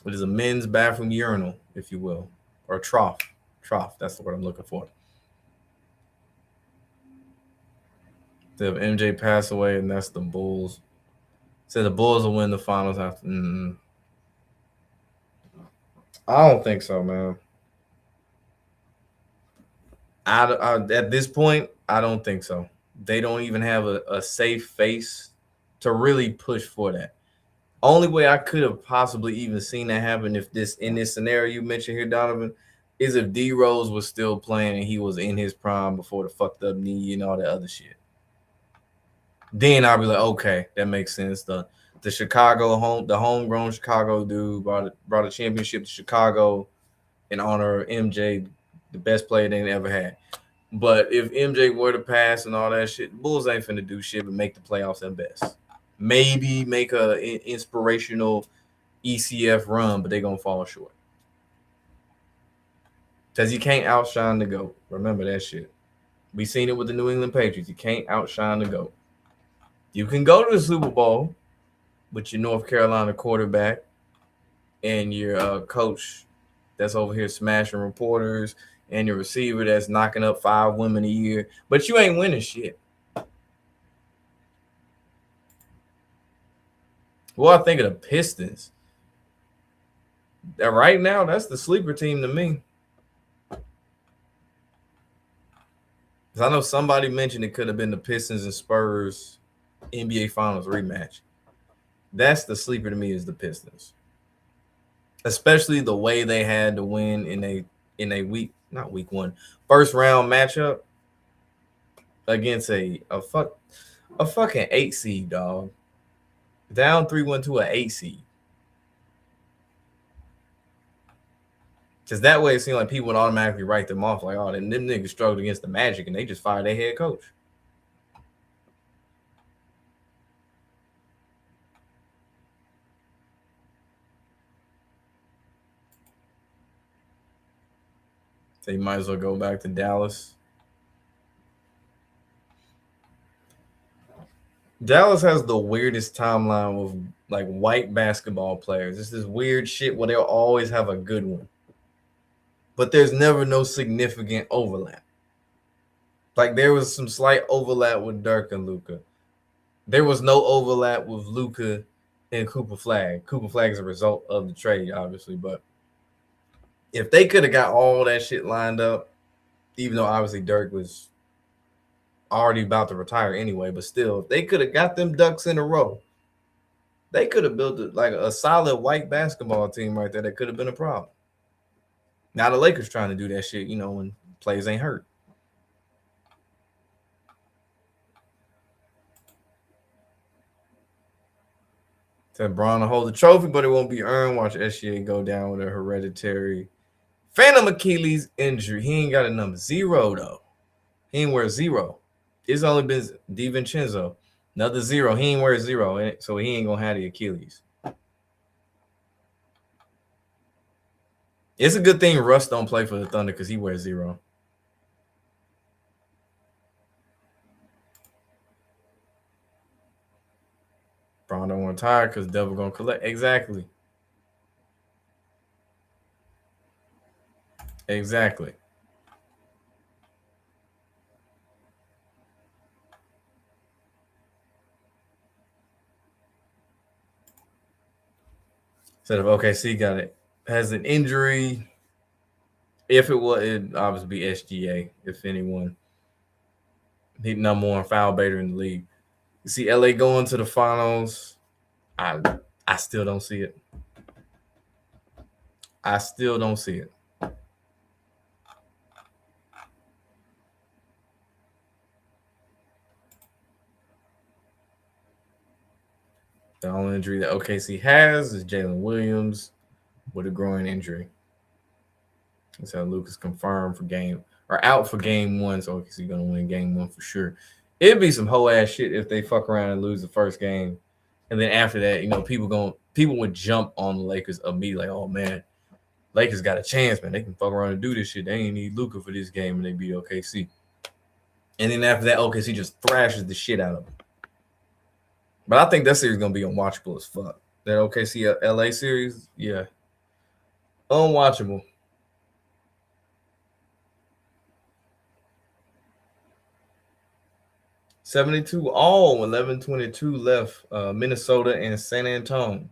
is a men's bathroom urinal, if you will, or trough. Trough, that's the word I'm looking for. They have MJ pass away, and that's the Bulls. Said the Bulls will win the finals after. I don't think so, man. At this point, I don't think so. They don't even have a safe face to really push for that. Only way I could have possibly even seen that happen in this scenario you mentioned here, Donovan, is if D Rose was still playing and he was in his prime before the fucked up knee and all that other shit. Then I'll be like, okay, that makes sense. The homegrown Chicago dude brought a championship to Chicago in honor of MJ, the best player they ever had. But if MJ were to pass and all that shit, the Bulls ain't finna do shit but make the playoffs at best. Maybe make a inspirational ECF run, but they're gonna fall short. Because you can't outshine the GOAT. Remember that shit. We seen it with the New England Patriots. You can't outshine the GOAT. You can go to the Super Bowl with your North Carolina quarterback and your coach that's over here smashing reporters and your receiver that's knocking up 5 women a year, but you ain't winning shit. Well, I think of the Pistons. Right now, that's the sleeper team to me. Because I know somebody mentioned it could have been the Pistons and Spurs NBA Finals rematch. That's the sleeper to me, is the Pistons. Especially the way they had to win in a week one, first round matchup against a fucking 8 seed, dog. Down 3-1 to an 8 seed. Because that way it seemed like people would automatically write them off, like, oh, them niggas struggled against the Magic, and they just fired their head coach. So you might as well go back to Dallas. Dallas has the weirdest timeline with like white basketball players. It's this weird shit where they'll always have a good one, but there's never no significant overlap. Like there was some slight overlap with Dirk and Luka. There was no overlap with Luka and Cooper Flag. Cooper Flag is a result of the trade, obviously, but if they could have got all that shit lined up, even though obviously Dirk was already about to retire anyway, but still, if they could have got them ducks in a row, they could have built like a solid white basketball team right there. That could have been a problem. Now the Lakers trying to do that shit, when players ain't hurt. Said Braun will hold the trophy, but it won't be earned. Watch SGA go down with a hereditary phantom Achilles injury. He ain't got a number 0 though. He ain't wear 0. It's only been DiVincenzo. Another 0. He ain't wear 0, so he ain't gonna have the Achilles. It's a good thing Russ don't play for the Thunder because he wears 0. Braun don't want to retire because Devil gonna collect. Exactly. Exactly. Instead of OKC got it, has an injury. If it was, it'd obviously be SGA, if anyone. He number one foul baiter in the league. You see LA going to the finals. I still don't see it. I still don't see it. The only injury that OKC has is Jalen Williams with a groin injury. So Lucas confirmed for out for game 1. So OKC gonna win game 1 for sure. It'd be some whole ass shit if they fuck around and lose the first game, and then after that, people would jump on the Lakers immediately. Like, oh man, Lakers got a chance, man. They can fuck around and do this shit. They ain't need Luka for this game, and they beat OKC. And then after that, OKC just thrashes the shit out of them. But I think that series is gonna be unwatchable as fuck. That OKC LA series, yeah, unwatchable. $72 all, 11:22 left. Minnesota and San Antonio.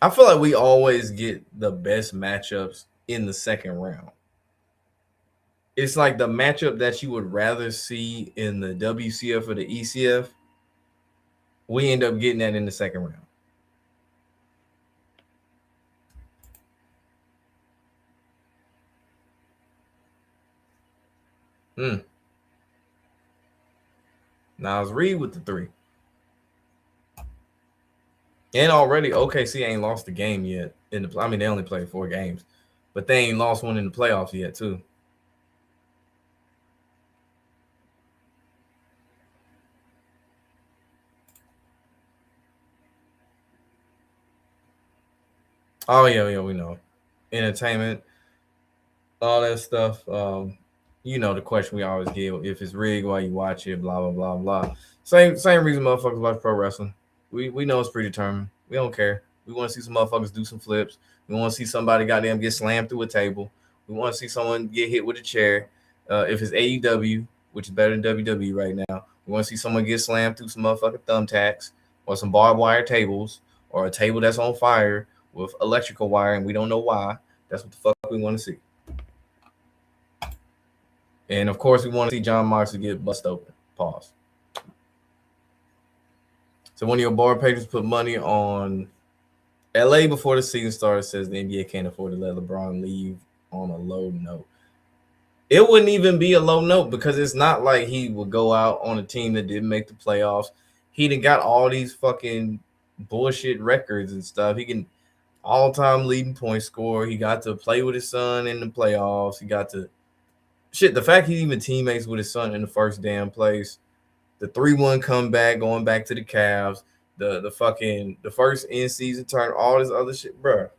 I feel like we always get the best matchups in the second round. It's like the matchup that you would rather see in the WCF or the ECF. We end up getting that in the second round. Nas Reed with the 3. And already OKC ain't lost the game yet. They only played 4 games, but they ain't lost one in the playoffs yet, too. Oh, yeah, we know. Entertainment, all that stuff. The question we always get: if it's rigged while you watch it, blah blah blah blah. Same reason motherfuckers watch pro wrestling. We know it's predetermined. We don't care. We want to see some motherfuckers do some flips. We want to see somebody goddamn get slammed through a table. We want to see someone get hit with a chair. If it's AEW, which is better than WWE right now, we want to see someone get slammed through some motherfucking thumbtacks or some barbed wire tables or a table that's on fire with electrical wire and we don't know why. That's what the fuck we want to see. And of course, we want to see John Moxley get bust open. Pause. So one of your board pages put money on LA before the season started. Says the NBA can't afford to let LeBron leave on a low note. It wouldn't even be a low note because it's not like he would go out on a team that didn't make the playoffs. He done got all these fucking bullshit records and stuff. all-time leading point scorer. He got to play with his son in the playoffs. He got to shit. The fact he even teammates with his son in the first damn place. The 3-1 comeback, going back to the Cavs. The first in season turn, all this other shit, bro.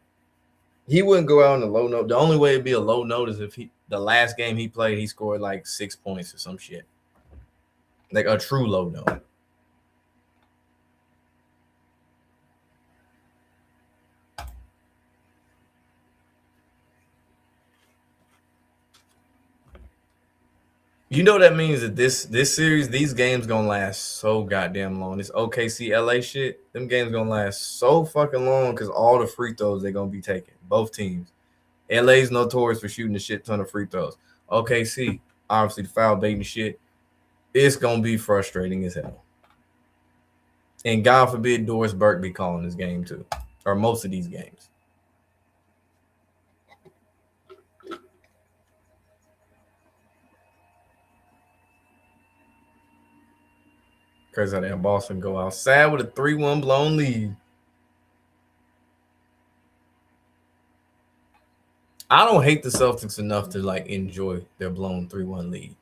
He wouldn't go out on a low note. The only way it'd be a low note is if the last game he played, he scored like 6 points or some shit, like a true low note. You know that means that this series, these games gonna last so goddamn long. This OKC LA shit, them games gonna last so fucking long because all the free throws they're gonna be taking. Both teams. LA's notorious for shooting a shit ton of free throws. OKC, obviously the foul baiting shit. It's gonna be frustrating as hell. And God forbid Doris Burke be calling this game too, or most of these games. Crazy how that Boston go outside with a 3-1 blown lead. I don't hate the Celtics enough to like enjoy their blown 3-1 lead.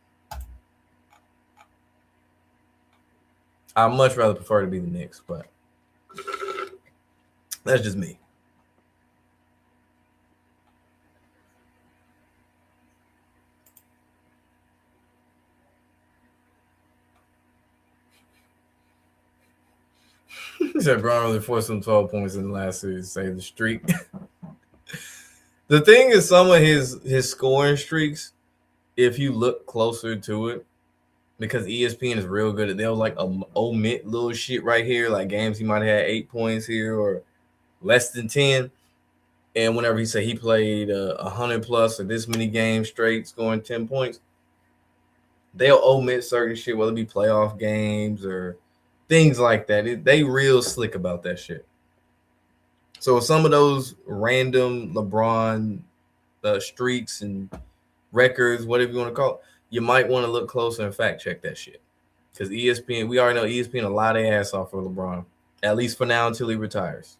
I'd much rather prefer to be the Knicks, but that's just me. He said Brown really forced him 12 points in the last series to save the streak. The thing is, some of his scoring streaks, if you look closer to it, because ESPN is real good at, they'll like omit little shit right here, like games he might have had 8 points here or less than 10. And whenever he say he played 100 plus or this many games straight, scoring 10 points, they'll omit certain shit, whether it be playoff games or things like that. They real slick about that shit. So some of those random LeBron streaks and records, whatever you want to call it, you might want to look closer and fact check that shit. Because ESPN, we already know ESPN a lot of ass off for LeBron, at least for now until he retires.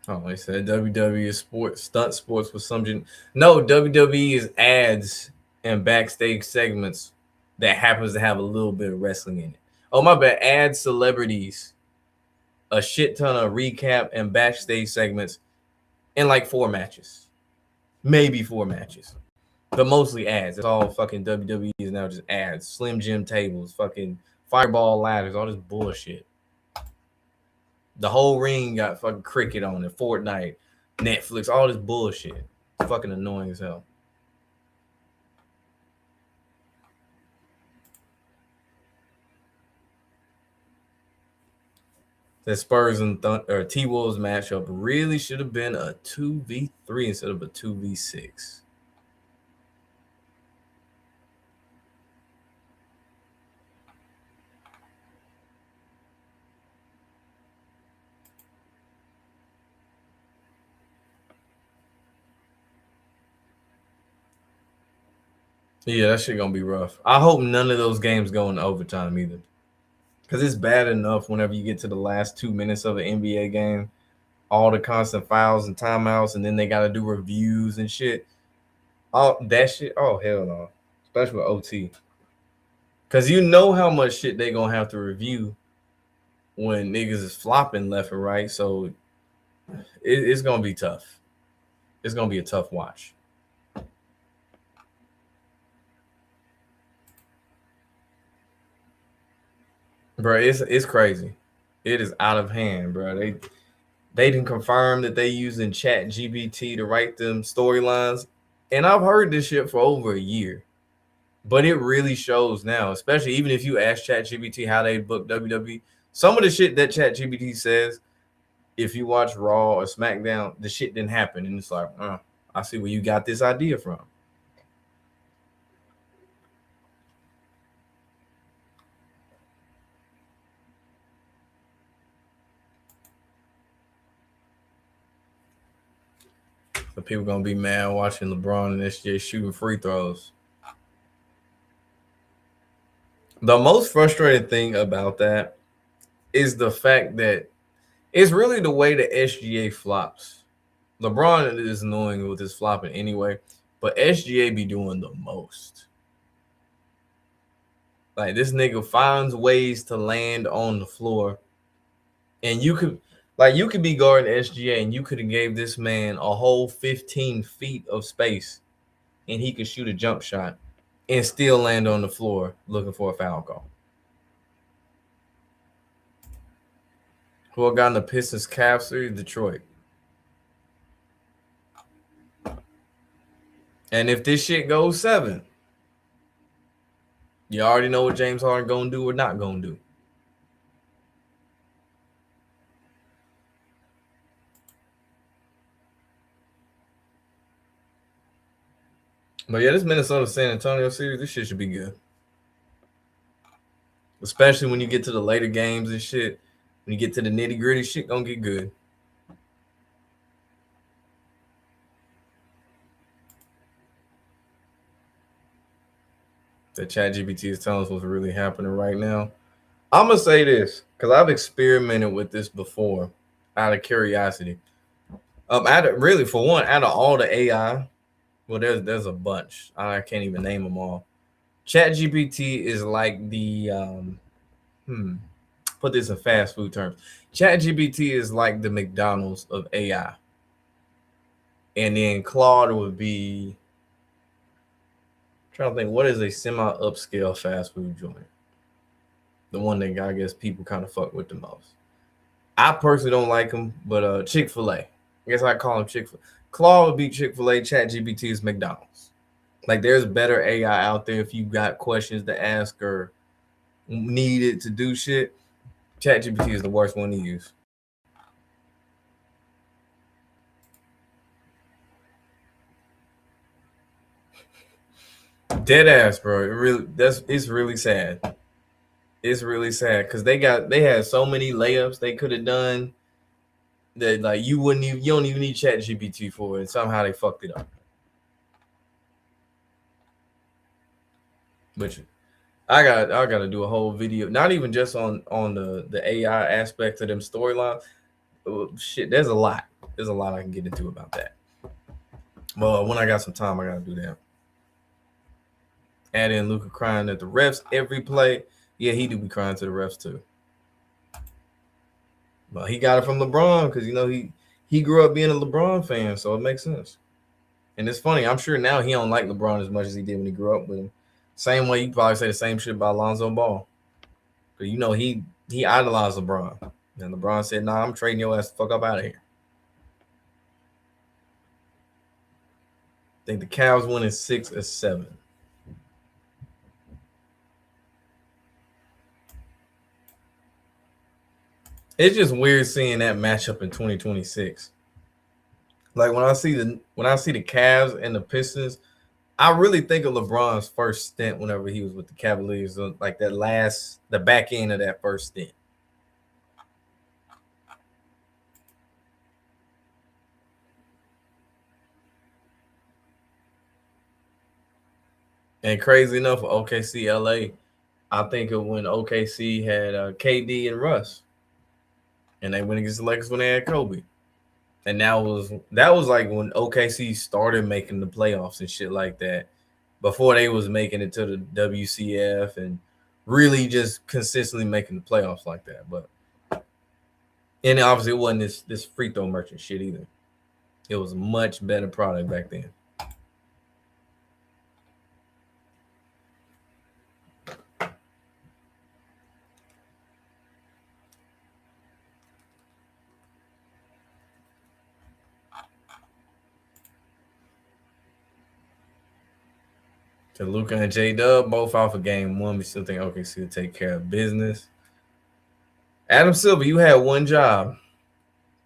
Oh, they said WWE is sports, stunt sports with some. No, WWE is ads and backstage segments that happens to have a little bit of wrestling in it. Oh, my bad. Ads, celebrities, a shit ton of recap and backstage segments in like 4 matches. Maybe 4 matches. But mostly ads. It's all fucking WWE is now just ads. Slim Jim tables, fucking fireball ladders, all this bullshit. The whole ring got fucking cricket on it, Fortnite, Netflix, all this bullshit. It's fucking annoying as hell. That Spurs and T Wolves matchup really should have been a 2v3 instead of a 2v6. Yeah, that shit gonna be rough. I hope none of those games go into overtime either. Because it's bad enough whenever you get to the last 2 minutes of an NBA game, all the constant fouls and timeouts, and then they got to do reviews and shit. All that shit, oh, hell no. Especially with OT. Because you know how much shit they going to have to review when niggas is flopping left and right. So it's going to be tough. It's going to be a tough watch. Bro, it's crazy. It is out of hand, bro. They didn't confirm that they using chat GPT to write them storylines. And I've heard this shit for over a year. But it really shows now, especially even if you ask ChatGPT how they book WWE, some of the shit that ChatGPT says, if you watch Raw or SmackDown, the shit didn't happen. And it's like, I see where you got this idea from. But people gonna be mad watching LeBron and SJ shooting free throws. The most frustrating thing about that is the fact that it's really the way the SGA flops. LeBron is annoying with his flopping anyway, but SGA be doing the most. Like this nigga finds ways to land on the floor, and you could be guarding SGA, and you could have gave this man a whole 15 feet of space, and he could shoot a jump shot and still land on the floor looking for a foul call. Who got in the Pistons Cavs series? Detroit. And if this shit goes 7, you already know what James Harden gonna do or not gonna do. But yeah, this Minnesota San Antonio series, this shit should be good. Especially when you get to the later games and shit. When you get to the nitty gritty, shit gonna get good. That ChatGPT is telling us what's really happening right now. I'm gonna say this because I've experimented with this before, out of curiosity. Out of all the AI, well, there's a bunch. I can't even name them all. ChatGPT is like the put this in fast food terms. ChatGPT is like the McDonald's of AI, and then Claude would be. I'm trying to think, what is a semi-upscale fast food joint? The one that I guess people kind of fuck with the most. I personally don't like them, but Chick-fil-A. I guess I call them Chick-fil-A. Claude would be Chick-fil-A. ChatGPT is McDonald's. Like there's better AI out there if you got questions to ask or needed to do shit. ChatGPT is the worst one to use. Dead ass, bro. It's really sad. It's really sad because they had so many layups they could have done that like you don't even need ChatGPT for it. Somehow they fucked it up. But I gotta do a whole video, not even just on the AI aspect of them storylines. Shit, there's a lot. There's a lot I can get into about that. Well, when I got some time, I gotta do that. Add in Luka crying at the refs every play. Yeah, he do be crying to the refs too. But he got it from LeBron because he grew up being a LeBron fan, so it makes sense. And it's funny, I'm sure now he don't like LeBron as much as he did when he grew up with him. Same way you probably say the same shit about Lonzo Ball. Because he idolized LeBron. And LeBron said, nah, I'm trading your ass the fuck up out of here. I think the Cavs won in 6 or 7. It's just weird seeing that matchup in 2026. Like when I see the Cavs and the Pistons, I really think of LeBron's first stint whenever he was with the Cavaliers, like the back end of that first stint. And crazy enough, OKC LA, I think of when OKC had KD and Russ, and they went against the Lakers when they had Kobe. And that was like when OKC started making the playoffs and shit like that. Before they was making it to the WCF and really just consistently making the playoffs like that. But and obviously it wasn't this free throw merchant shit either. It was a much better product back then. To Luka and J Dub, both off of game 1. We still think OKC will take care of business. Adam Silver, you had one job.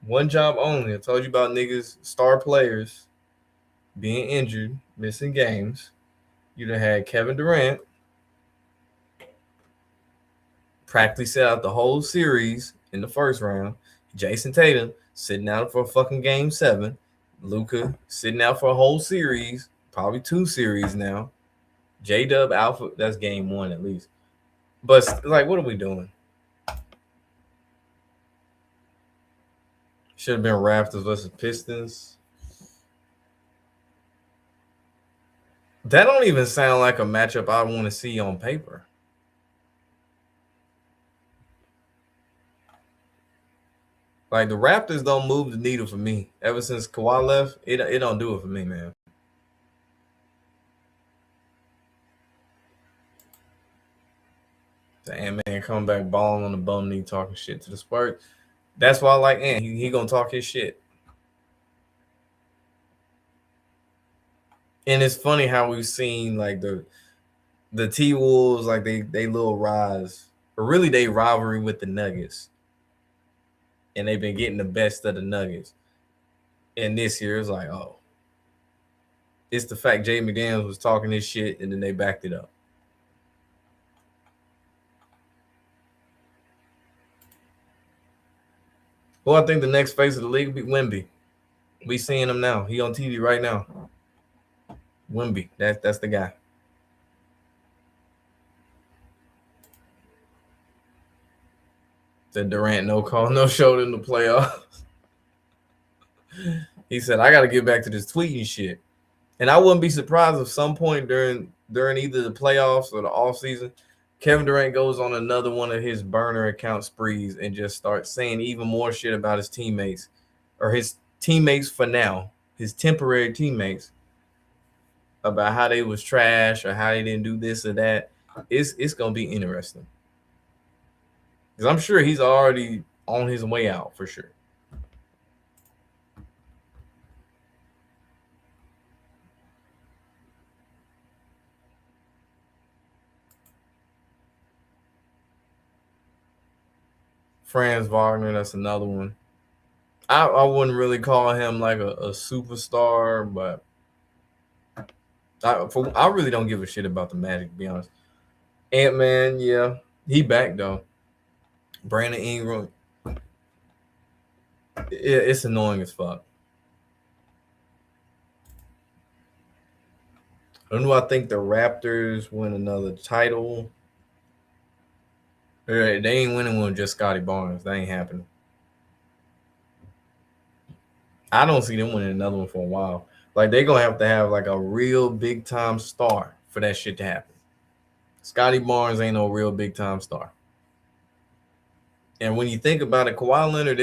One job only. I told you about niggas, star players being injured, missing games. You'd have had Kevin Durant practically set out the whole series in the first round. Jason Tatum sitting out for a fucking game 7. Luka sitting out for a whole series, probably 2 series now. J Dub Alpha, that's game 1 at least. But like, what are we doing? Should have been Raptors versus Pistons. That don't even sound like a matchup I want to see on paper. Like the Raptors don't move the needle for me. Ever since Kawhi left, it don't do it for me, man. The Ant-Man coming back balling on the bum knee, talking shit to the Spurs. That's why I like Ant. He gonna talk his shit. And it's funny how we've seen like the T Wolves, like they little rise, or really they rivalry with the Nuggets, and they've been getting the best of the Nuggets. And this year it's like, oh, it's the fact Jay McDaniels was talking his shit, and then they backed it up. Well, I think the next face of the league will be Wemby. We seeing him now. He on TV right now. Wemby, that's the guy. Said Durant no call, no show in the playoffs. He said, I got to get back to this tweeting shit. And I wouldn't be surprised if some point during either the playoffs or the offseason, Kevin Durant goes on another one of his burner account sprees and just starts saying even more shit about his teammates, or his teammates for now, his temporary teammates, about how they was trash or how they didn't do this or that. It's gonna be interesting. Because I'm sure he's already on his way out for sure. Franz Wagner, that's another one. I wouldn't really call him like a superstar, but I really don't give a shit about the Magic, to be honest. Ant-Man, yeah, he back though. Brandon Ingram, it's annoying as fuck. Do I think the Raptors win another title? They ain't winning one just Scotty Barnes. That ain't happening. I don't see them winning another one for a while. Like they're gonna have to have like a real big time star for that shit to happen. Scotty Barnes ain't no real big time star. And when you think about it, Kawhi Leonard,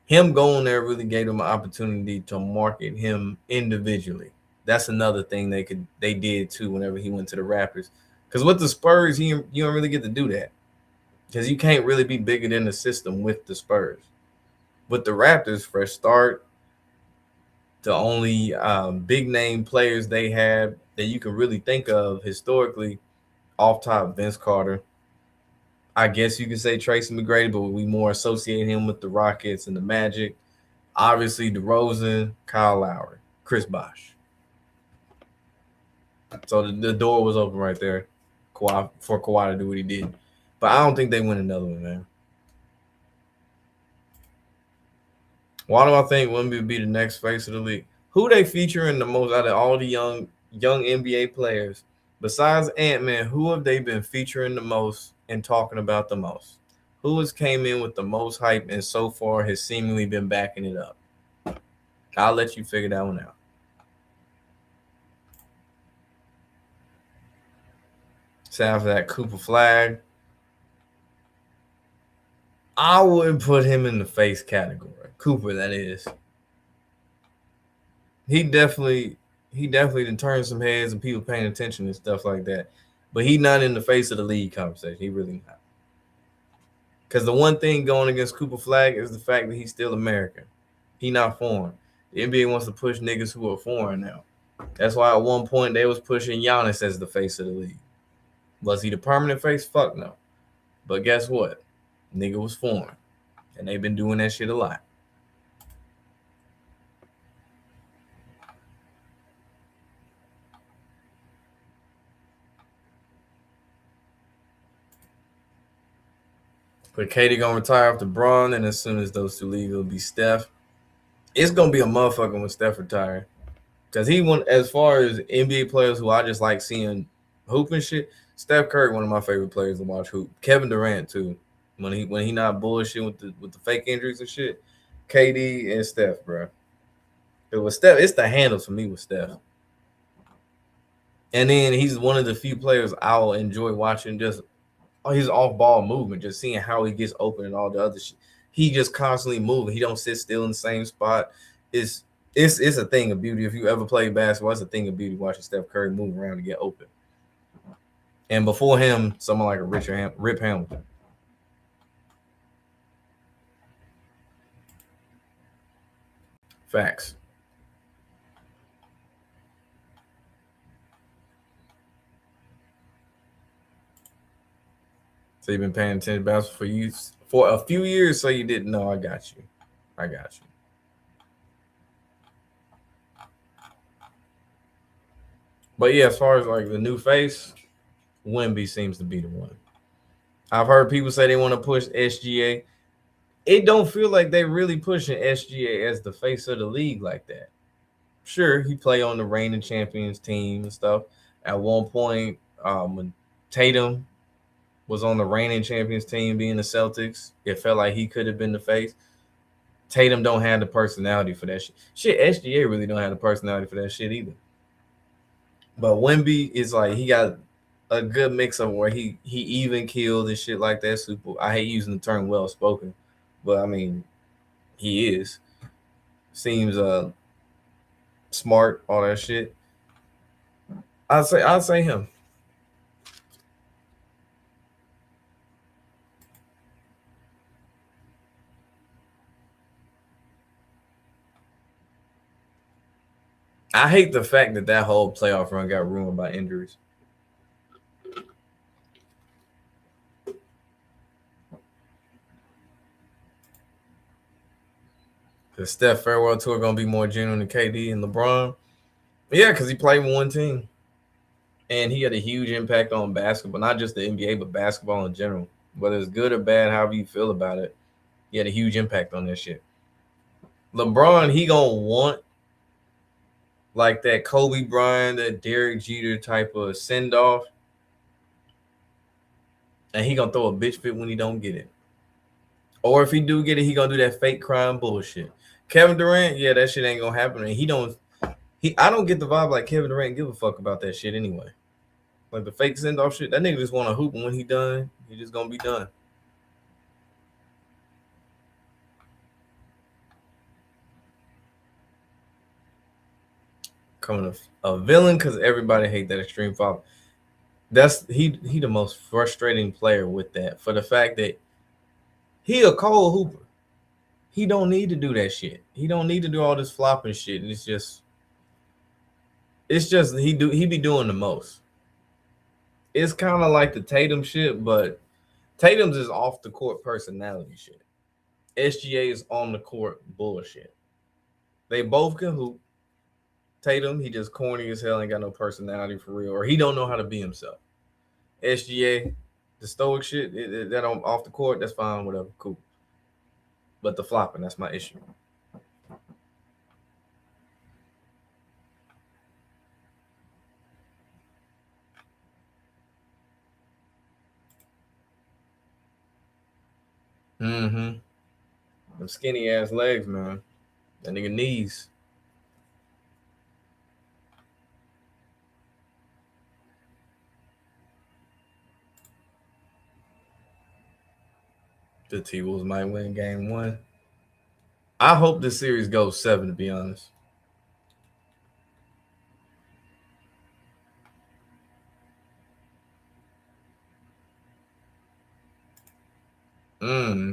him going there really gave him an opportunity to market him individually. That's another thing they did too whenever he went to the Raptors. Because with the Spurs, you don't really get to do that. Because you can't really be bigger than the system with the Spurs. With the Raptors, fresh start, the only big name players they had that you can really think of historically, off top, Vince Carter. I guess you could say Tracy McGrady, but we more associate him with the Rockets and the Magic. Obviously, DeRozan, Kyle Lowry, Chris Bosh. So the door was open right there for Kawhi to do what he did. But I don't think they win another one, man. Why do I think Wemby would be the next face of the league? Who they featuring the most out of all the young NBA players? Besides Ant-Man, who have they been featuring the most and talking about the most? Who has came in with the most hype and so far has seemingly been backing it up? I'll let you figure that one out. So after that, Cooper Flag. I wouldn't put him in the face category. Cooper, that is. He definitely done turned some heads and people paying attention and stuff like that. But he not in the face of the league conversation. He really not. Because the one thing going against Cooper Flag is the fact that he's still American. He not foreign. The NBA wants to push niggas who are foreign now. That's why at one point they was pushing Giannis as the face of the league. Was he the permanent face? Fuck no. But guess what? Nigga was foreign. And they've been doing that shit a lot. But Katie gonna retire after Braun, and as soon as those two leave, it'll be Steph. It's gonna be a motherfucker when Steph retire. Cause he went as far as NBA players who I just like seeing hoop and shit. Steph Curry, one of my favorite players to watch hoop. Kevin Durant too. When he not bullshit with the fake injuries and shit. KD and Steph, bro. It was Steph. It's the handles for me with Steph. And then he's one of the few players I'll enjoy watching just his off ball movement, just seeing how he gets open and all the other shit. He just constantly moving. He don't sit still in the same spot. It's it's a thing of beauty. If you ever play basketball, it's a thing of beauty watching Steph Curry move around to get open. And before him, someone like a Rip Hamilton. Facts. So you've been paying attention to basketball for a few years, so you didn't know. I got you. I got you. But yeah, as far as like the new face, Wemby seems to be the one. I've heard people say they want to push SGA. It don't feel like they really pushing SGA as the face of the league like that. Sure, he played on the reigning champions team and stuff. At one point, when Tatum was on the reigning champions team, being the Celtics, it felt like he could have been the face. Tatum don't have the personality for that shit. Shit, SGA really don't have the personality for that shit either. But Wemby is like he got a good mix of where he even killed and shit like that. Super. I hate using the term well spoken, but I mean he is. Seems smart, all that shit. I'd say him. I hate the fact that whole playoff run got ruined by injuries. The Steph farewell tour gonna be more genuine than KD and LeBron. Yeah, because he played with one team, and he had a huge impact on basketball, not just the NBA, but basketball in general. Whether it's good or bad, however you feel about it, he had a huge impact on that shit. LeBron, he gonna want like that Kobe Bryant, that Derek Jeter type of send off, and he gonna throw a bitch fit when he don't get it. Or if he do get it, he gonna do that fake crime bullshit. Kevin Durant, yeah, that shit ain't gonna happen. And he don't. I don't get the vibe like Kevin Durant give a fuck about that shit anyway. Like the fake send off shit, that nigga just want to hoop, and when he done, he just gonna be done. Coming a villain because everybody hate that extreme foul. That's he the most frustrating player with that for the fact that he a cold hooper. He don't need to do that shit. He don't need to do all this flopping shit. And it's just he be doing the most. It's kind of like the Tatum shit, but Tatum's is off the court personality shit. SGA is on the court bullshit. They both can hoop. Tatum, he just corny as hell, ain't got no personality for real, or he don't know how to be himself. SGA, the stoic shit, that on off the court, that's fine, whatever, cool. But the flopping, that's my issue. Mm-hmm. Them skinny ass legs, man. That nigga knees. The T Wolves might win game one. I hope the series goes 7, to be honest.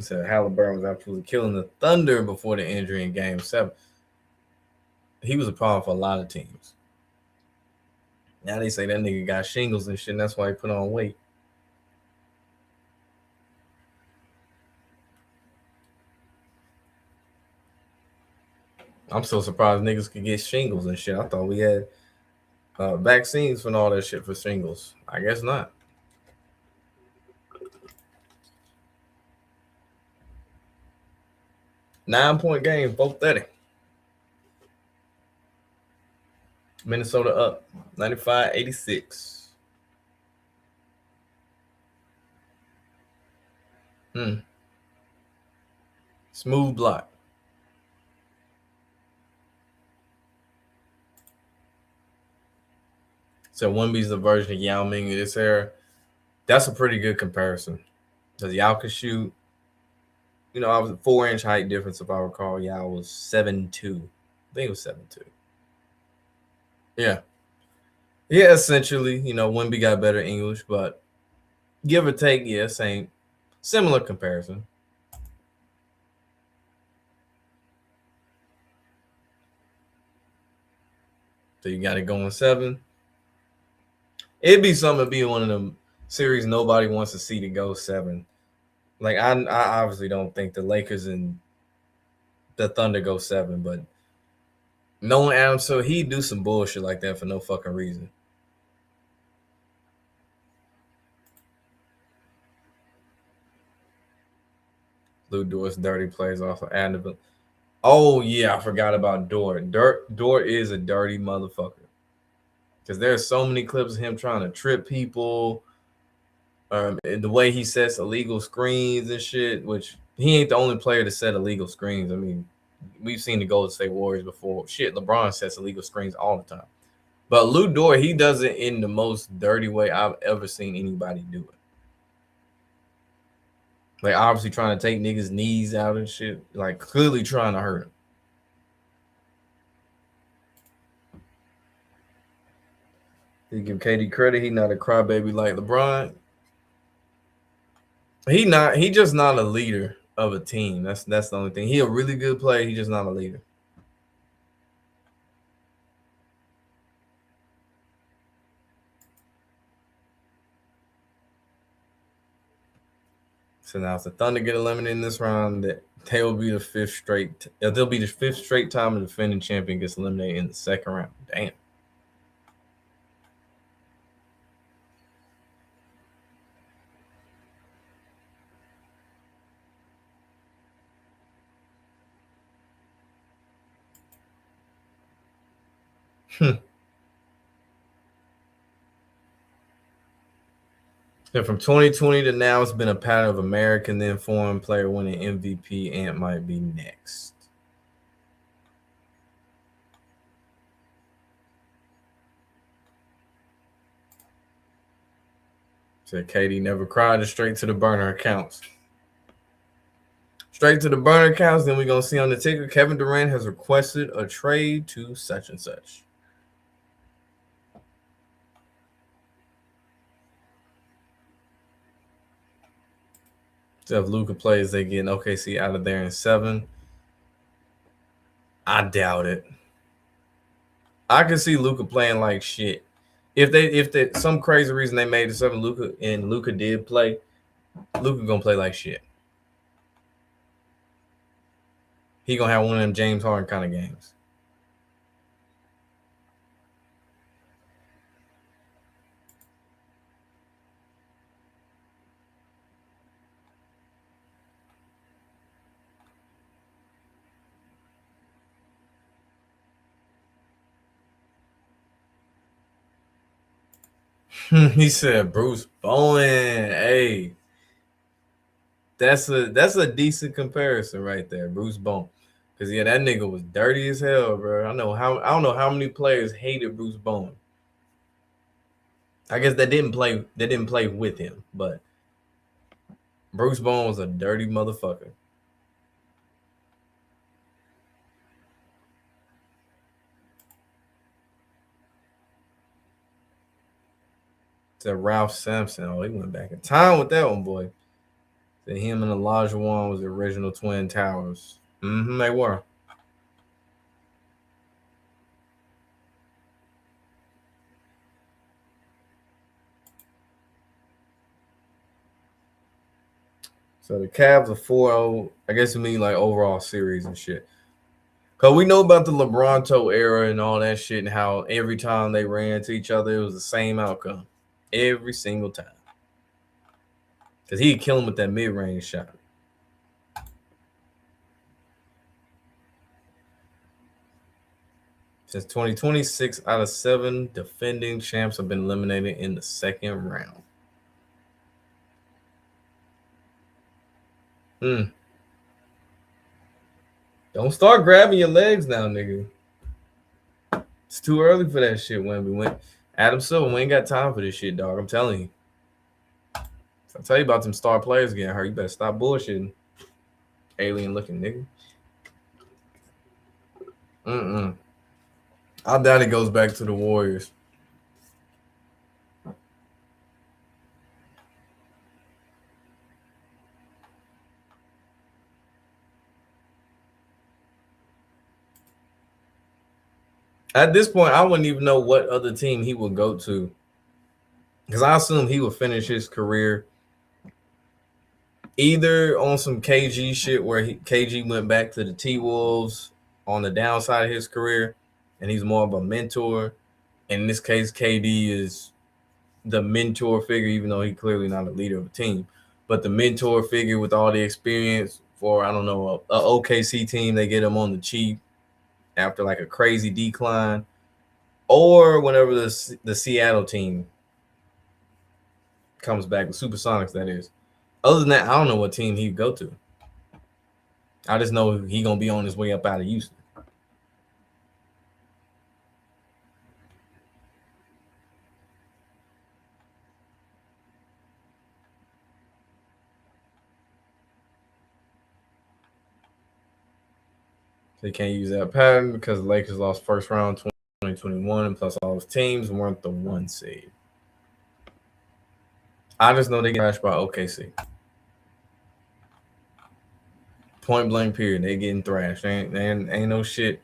Said Halliburton was absolutely killing the Thunder before the injury in game 7. He was a problem for a lot of teams. Now they say that nigga got shingles and shit, and that's why he put on weight. I'm so surprised niggas could get shingles and shit. I thought we had vaccines for all that shit for shingles. I guess not. 9-point game, 430. Minnesota up 95-86. Smooth block. So Wemby's the version of Yao Ming in this era. That's a pretty good comparison. Because Yao could shoot. I was a 4-inch height difference if I recall. Yao was 7'2". I think it was 7'2". Yeah. Yeah, essentially, Wemby got better English, but give or take, yeah, same. Similar comparison. So you got it going 7. It'd be something to be one of them series nobody wants to see to go 7. Like I obviously don't think the Lakers and the Thunder go 7, but knowing Adam, so he do some bullshit like that for no fucking reason. Lou Dort's dirty plays off of Adam. Oh yeah, I forgot about Dort. Dort is a dirty motherfucker. Because there's so many clips of him trying to trip people. And the way he sets illegal screens and shit, which he ain't the only player to set illegal screens. I mean, we've seen the Golden State Warriors before. Shit, LeBron sets illegal screens all the time. But Lou Dort, he does it in the most dirty way I've ever seen anybody do it. Like, obviously trying to take niggas' knees out and shit. Like, clearly trying to hurt him. You give KD credit, he not a crybaby like LeBron. He just not a leader of a team. That's the only thing. He a really good player. He just not a leader. So now if the Thunder get eliminated in this round, they will be the fifth straight. They'll be the fifth straight time the defending champion gets eliminated in the second round. Damn. And from 2020 to now, it's been a pattern of American then foreign player winning MVP. Ant might be next. Said Katie never cried. Straight to the burner accounts. Straight to the burner accounts. Then we're going to see on the ticker, Kevin Durant has requested a trade to such and such. So if Luka plays, they get OKC out of there in 7. I doubt it. I can see Luka playing like shit. If they some crazy reason they made the 7 Luka and Luka did play, Luka gonna play like shit. He gonna have one of them James Harden kind of games. He said Bruce Bowen. Hey, that's a decent comparison right there, Bruce Bowen. Cause yeah, that nigga was dirty as hell, bro. I don't know how many players hated Bruce Bowen. I guess they didn't play with him, but Bruce Bowen was a dirty motherfucker. Said Ralph Sampson. Oh, he went back in time with that one, boy. Said him and Elijah Wan was the original Twin Towers. They were. So the Cavs are 4-0. I guess it means like overall series and shit. Cause we know about the LeBronto era and all that shit and how every time they ran into each other, it was the same outcome. Every single time. Cause he'd kill him with that mid-range shot. Since 2020, 6 out of 7 defending champs have been eliminated in the second round. Don't start grabbing your legs now, nigga. It's too early for that shit, Wemby. Adam Silver, we ain't got time for this shit, dog. I'm telling you. If I tell you about them star players getting hurt, you better stop bullshitting. Alien looking nigga. I doubt it goes back to the Warriors. At this point, I wouldn't even know what other team he would go to. Because I assume he would finish his career either on some KG shit where KG went back to the T-Wolves on the downside of his career, and he's more of a mentor. In this case, KD is the mentor figure, even though he's clearly not a leader of a team. But the mentor figure with all the experience for, I don't know, a OKC team, they get him on the cheap after like a crazy decline. Or whenever the Seattle team comes back, the Supersonics, that is. Other than that, I don't know what team he'd go to. I just know he's going to be on his way up out of Houston. They can't use that pattern because the Lakers lost first round 2021, and plus all those teams weren't the 1 seed. I just know they get trashed by OKC. Point blank period. They getting thrashed. Ain't no shit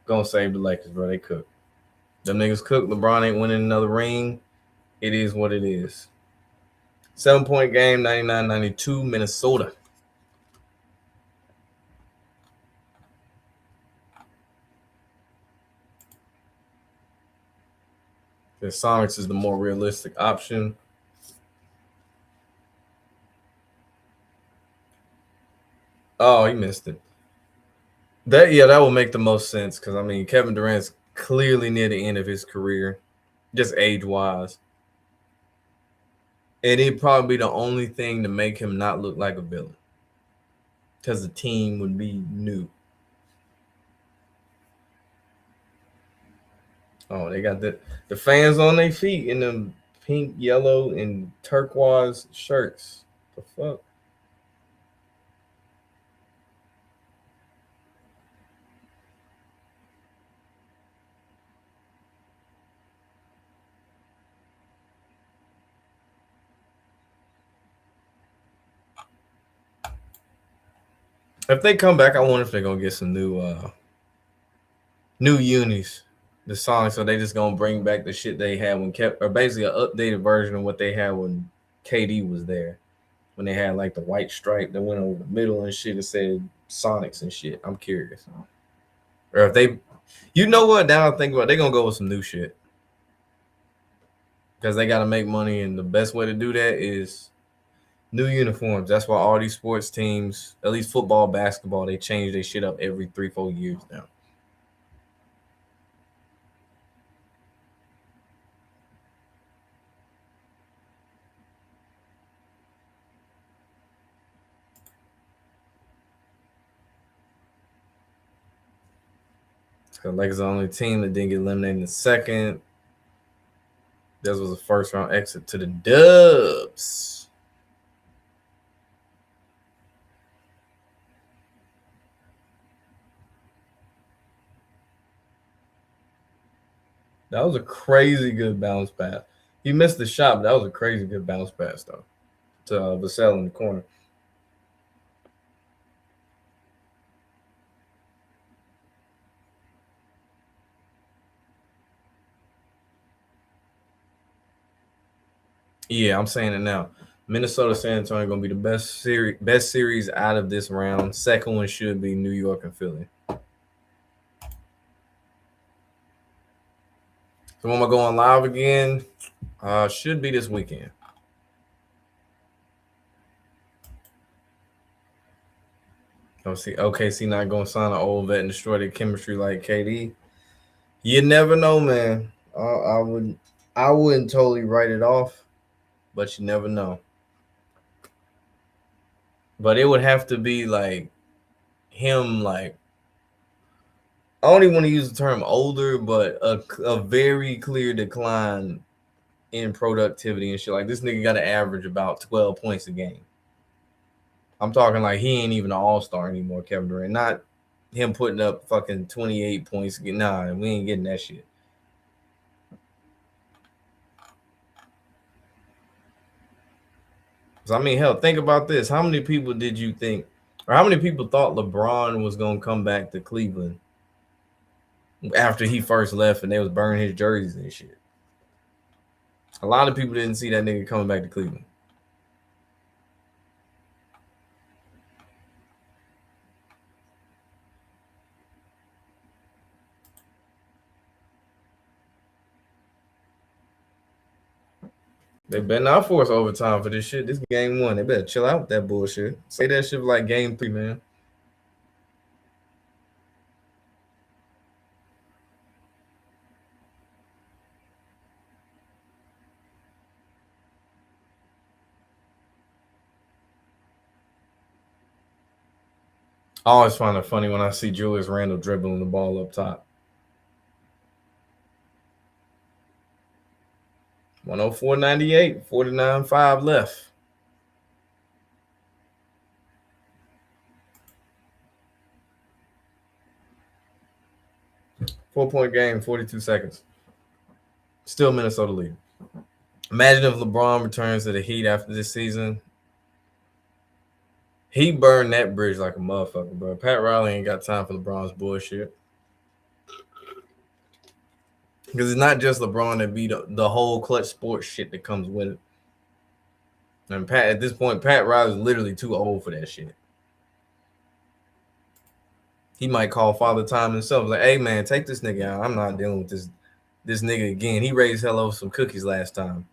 gonna save the Lakers, bro. They cook. Them niggas cook. LeBron ain't winning another ring. It is what it is. 7-point game, 99-92, Minnesota. The Sonics is the more realistic option. Oh, he missed it. That will make the most sense because I mean Kevin Durant's clearly near the end of his career, just age-wise. And it'd probably be the only thing to make him not look like a villain. Because the team would be new. Oh, they got the fans on their feet in them pink, yellow, and turquoise shirts. The fuck? If they come back, I wonder if they're gonna get some new unis. The Sonics, so they just gonna bring back the shit they had when or basically an updated version of what they had when KD was there. When they had like the white stripe that went over the middle and shit and said Sonics and shit. I'm curious. Or if they, you know what? Now I think about it, they're gonna go with some new shit because they gotta make money, and the best way to do that is new uniforms. That's why all these sports teams, at least football, basketball, they change their shit up every 3-4 years now. The Lakers are the only team that didn't get eliminated in the second. This was a first round exit to the Dubs. That was a crazy good bounce pass. He missed the shot, but that was a crazy good bounce pass, though, to Vassell in the corner. Yeah, I'm saying it now. Minnesota San Antonio going to be the best series out of this round. Second one should be New York and Philly. So when am I going live again? Should be this weekend. OKC not going to sign an old vet and destroy their chemistry like KD. You never know, man. I wouldn't totally write it off, but you never know. But it would have to be like him, like I don't even want to use the term older, but a very clear decline in productivity and shit. Like this nigga got to average about 12 points a game. I'm talking like he ain't even an all-star anymore, Kevin Durant. Not him putting up fucking 28 points. Nah, we ain't getting that shit. So, I mean, hell, think about this. How many people did you think, or how many people thought LeBron was going to come back to Cleveland after he first left and they was burning his jerseys and shit? A lot of people didn't see that nigga coming back to Cleveland. They better not force overtime for this shit. This game one. They better chill out with that bullshit. Say that shit like game 3, man. I always find it funny when I see Julius Randle dribbling the ball up top. 104.98, 49.5 left. Four-point game, 42 seconds. Still Minnesota lead. Imagine if LeBron returns to the Heat after this season. He burned that bridge like a motherfucker, bro. Pat Riley ain't got time for LeBron's bullshit. Because it's not just LeBron that beat the whole clutch sports shit that comes with it. And Pat, at this point, Pat Riley's literally too old for that shit. He might call Father Time himself. Like, hey man, take this nigga out. I'm not dealing with this nigga again. He raised hell over some cookies last time.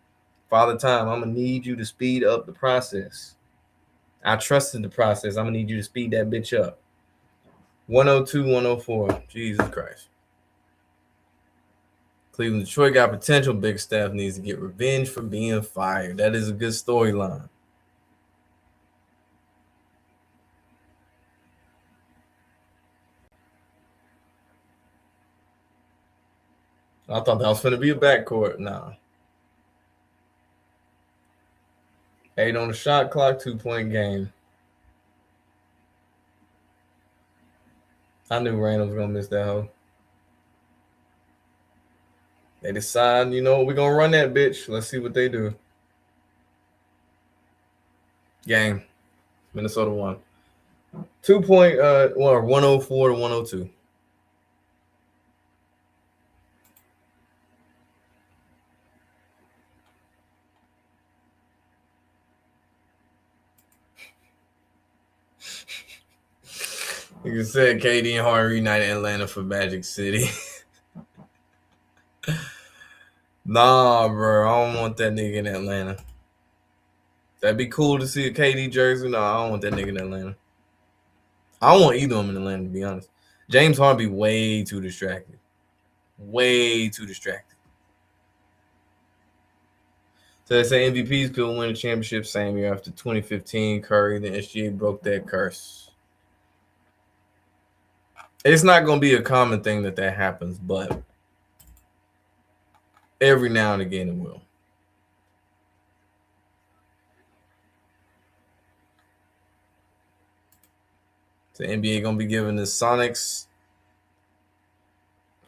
Father Time, I'm gonna need you to speed up the process. I trusted the process. I'm gonna need you to speed that bitch up. 102, 104. Jesus Christ. Cleveland, Detroit got potential. Big Staff needs to get revenge for being fired. That is a good storyline. I thought that was going to be a backcourt. Nah. 8 on the shot clock, 2-point game. I knew Randall was going to miss that hoe. They decide, you know, we're going to run that bitch. Let's see what they do. Game. Minnesota won. 2-point, 104 to 102. You said KD and Harden reunited Atlanta for Magic City. Nah, bro. I don't want that nigga in Atlanta. That'd be cool to see a KD jersey. No, I don't want that nigga in Atlanta. I don't want either of them in Atlanta, to be honest. James Harden be way too distracted. Way too distracted. So they say MVPs could win a championship same year after 2015. Curry, the SGA broke that curse. It's not going to be a common thing that happens, but every now and again it will. So the NBA going to be giving the Sonics.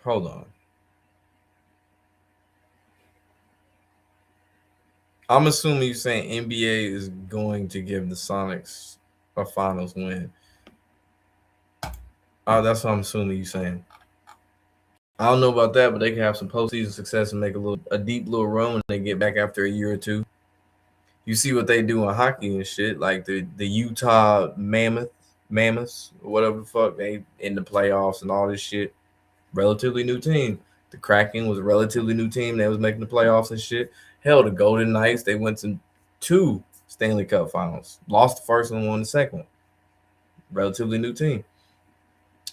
Hold on. I'm assuming you're saying NBA is going to give the Sonics a finals win. Oh, that's what I'm assuming you're saying. I don't know about that, but they can have some postseason success and make a deep little run when they get back after a year or two. You see what they do in hockey and shit, like the Utah Mammoths, or whatever the fuck, they in the playoffs and all this shit. Relatively new team. The Kraken was a relatively new team. They was making the playoffs and shit. Hell, the Golden Knights, they went to 2 Stanley Cup finals. Lost the first one, won the second one. Relatively new team.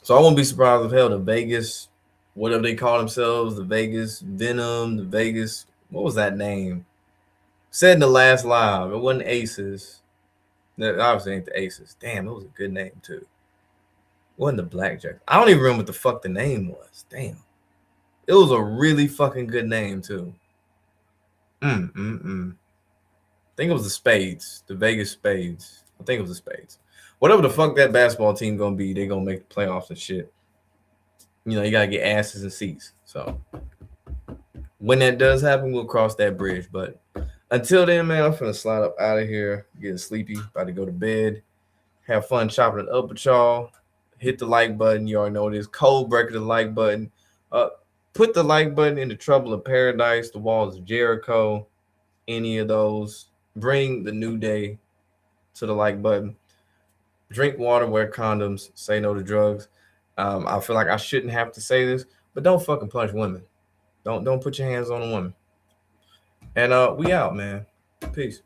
So I won't be surprised if hell the Vegas whatever they call themselves, the Vegas Venom, the Vegas. What was that name? Said in the last live, it wasn't Aces. That obviously ain't the Aces. Damn, it was a good name too. It wasn't the Blackjacks. I don't even remember what the fuck the name was. Damn, it was a really fucking good name too. I think it was the Spades, the Vegas Spades. I think it was the Spades. Whatever the fuck that basketball team gonna be, they gonna make the playoffs and shit. You know, you gotta get asses and seats. So when that does happen, we'll cross that bridge. But until then, man, I'm finna slide up out of here, getting sleepy, about to go to bed. Have fun chopping it up with y'all. Hit the like button. You already know it is. Cold breaker the like button. Uh, put the like button in the Trouble of Paradise, the Walls of Jericho, any of those. Bring the new day to the like button. Drink water, wear condoms, say no to drugs. I feel like I shouldn't have to say this, but don't fucking punch women. Don't put your hands on a woman. And we out, man. Peace.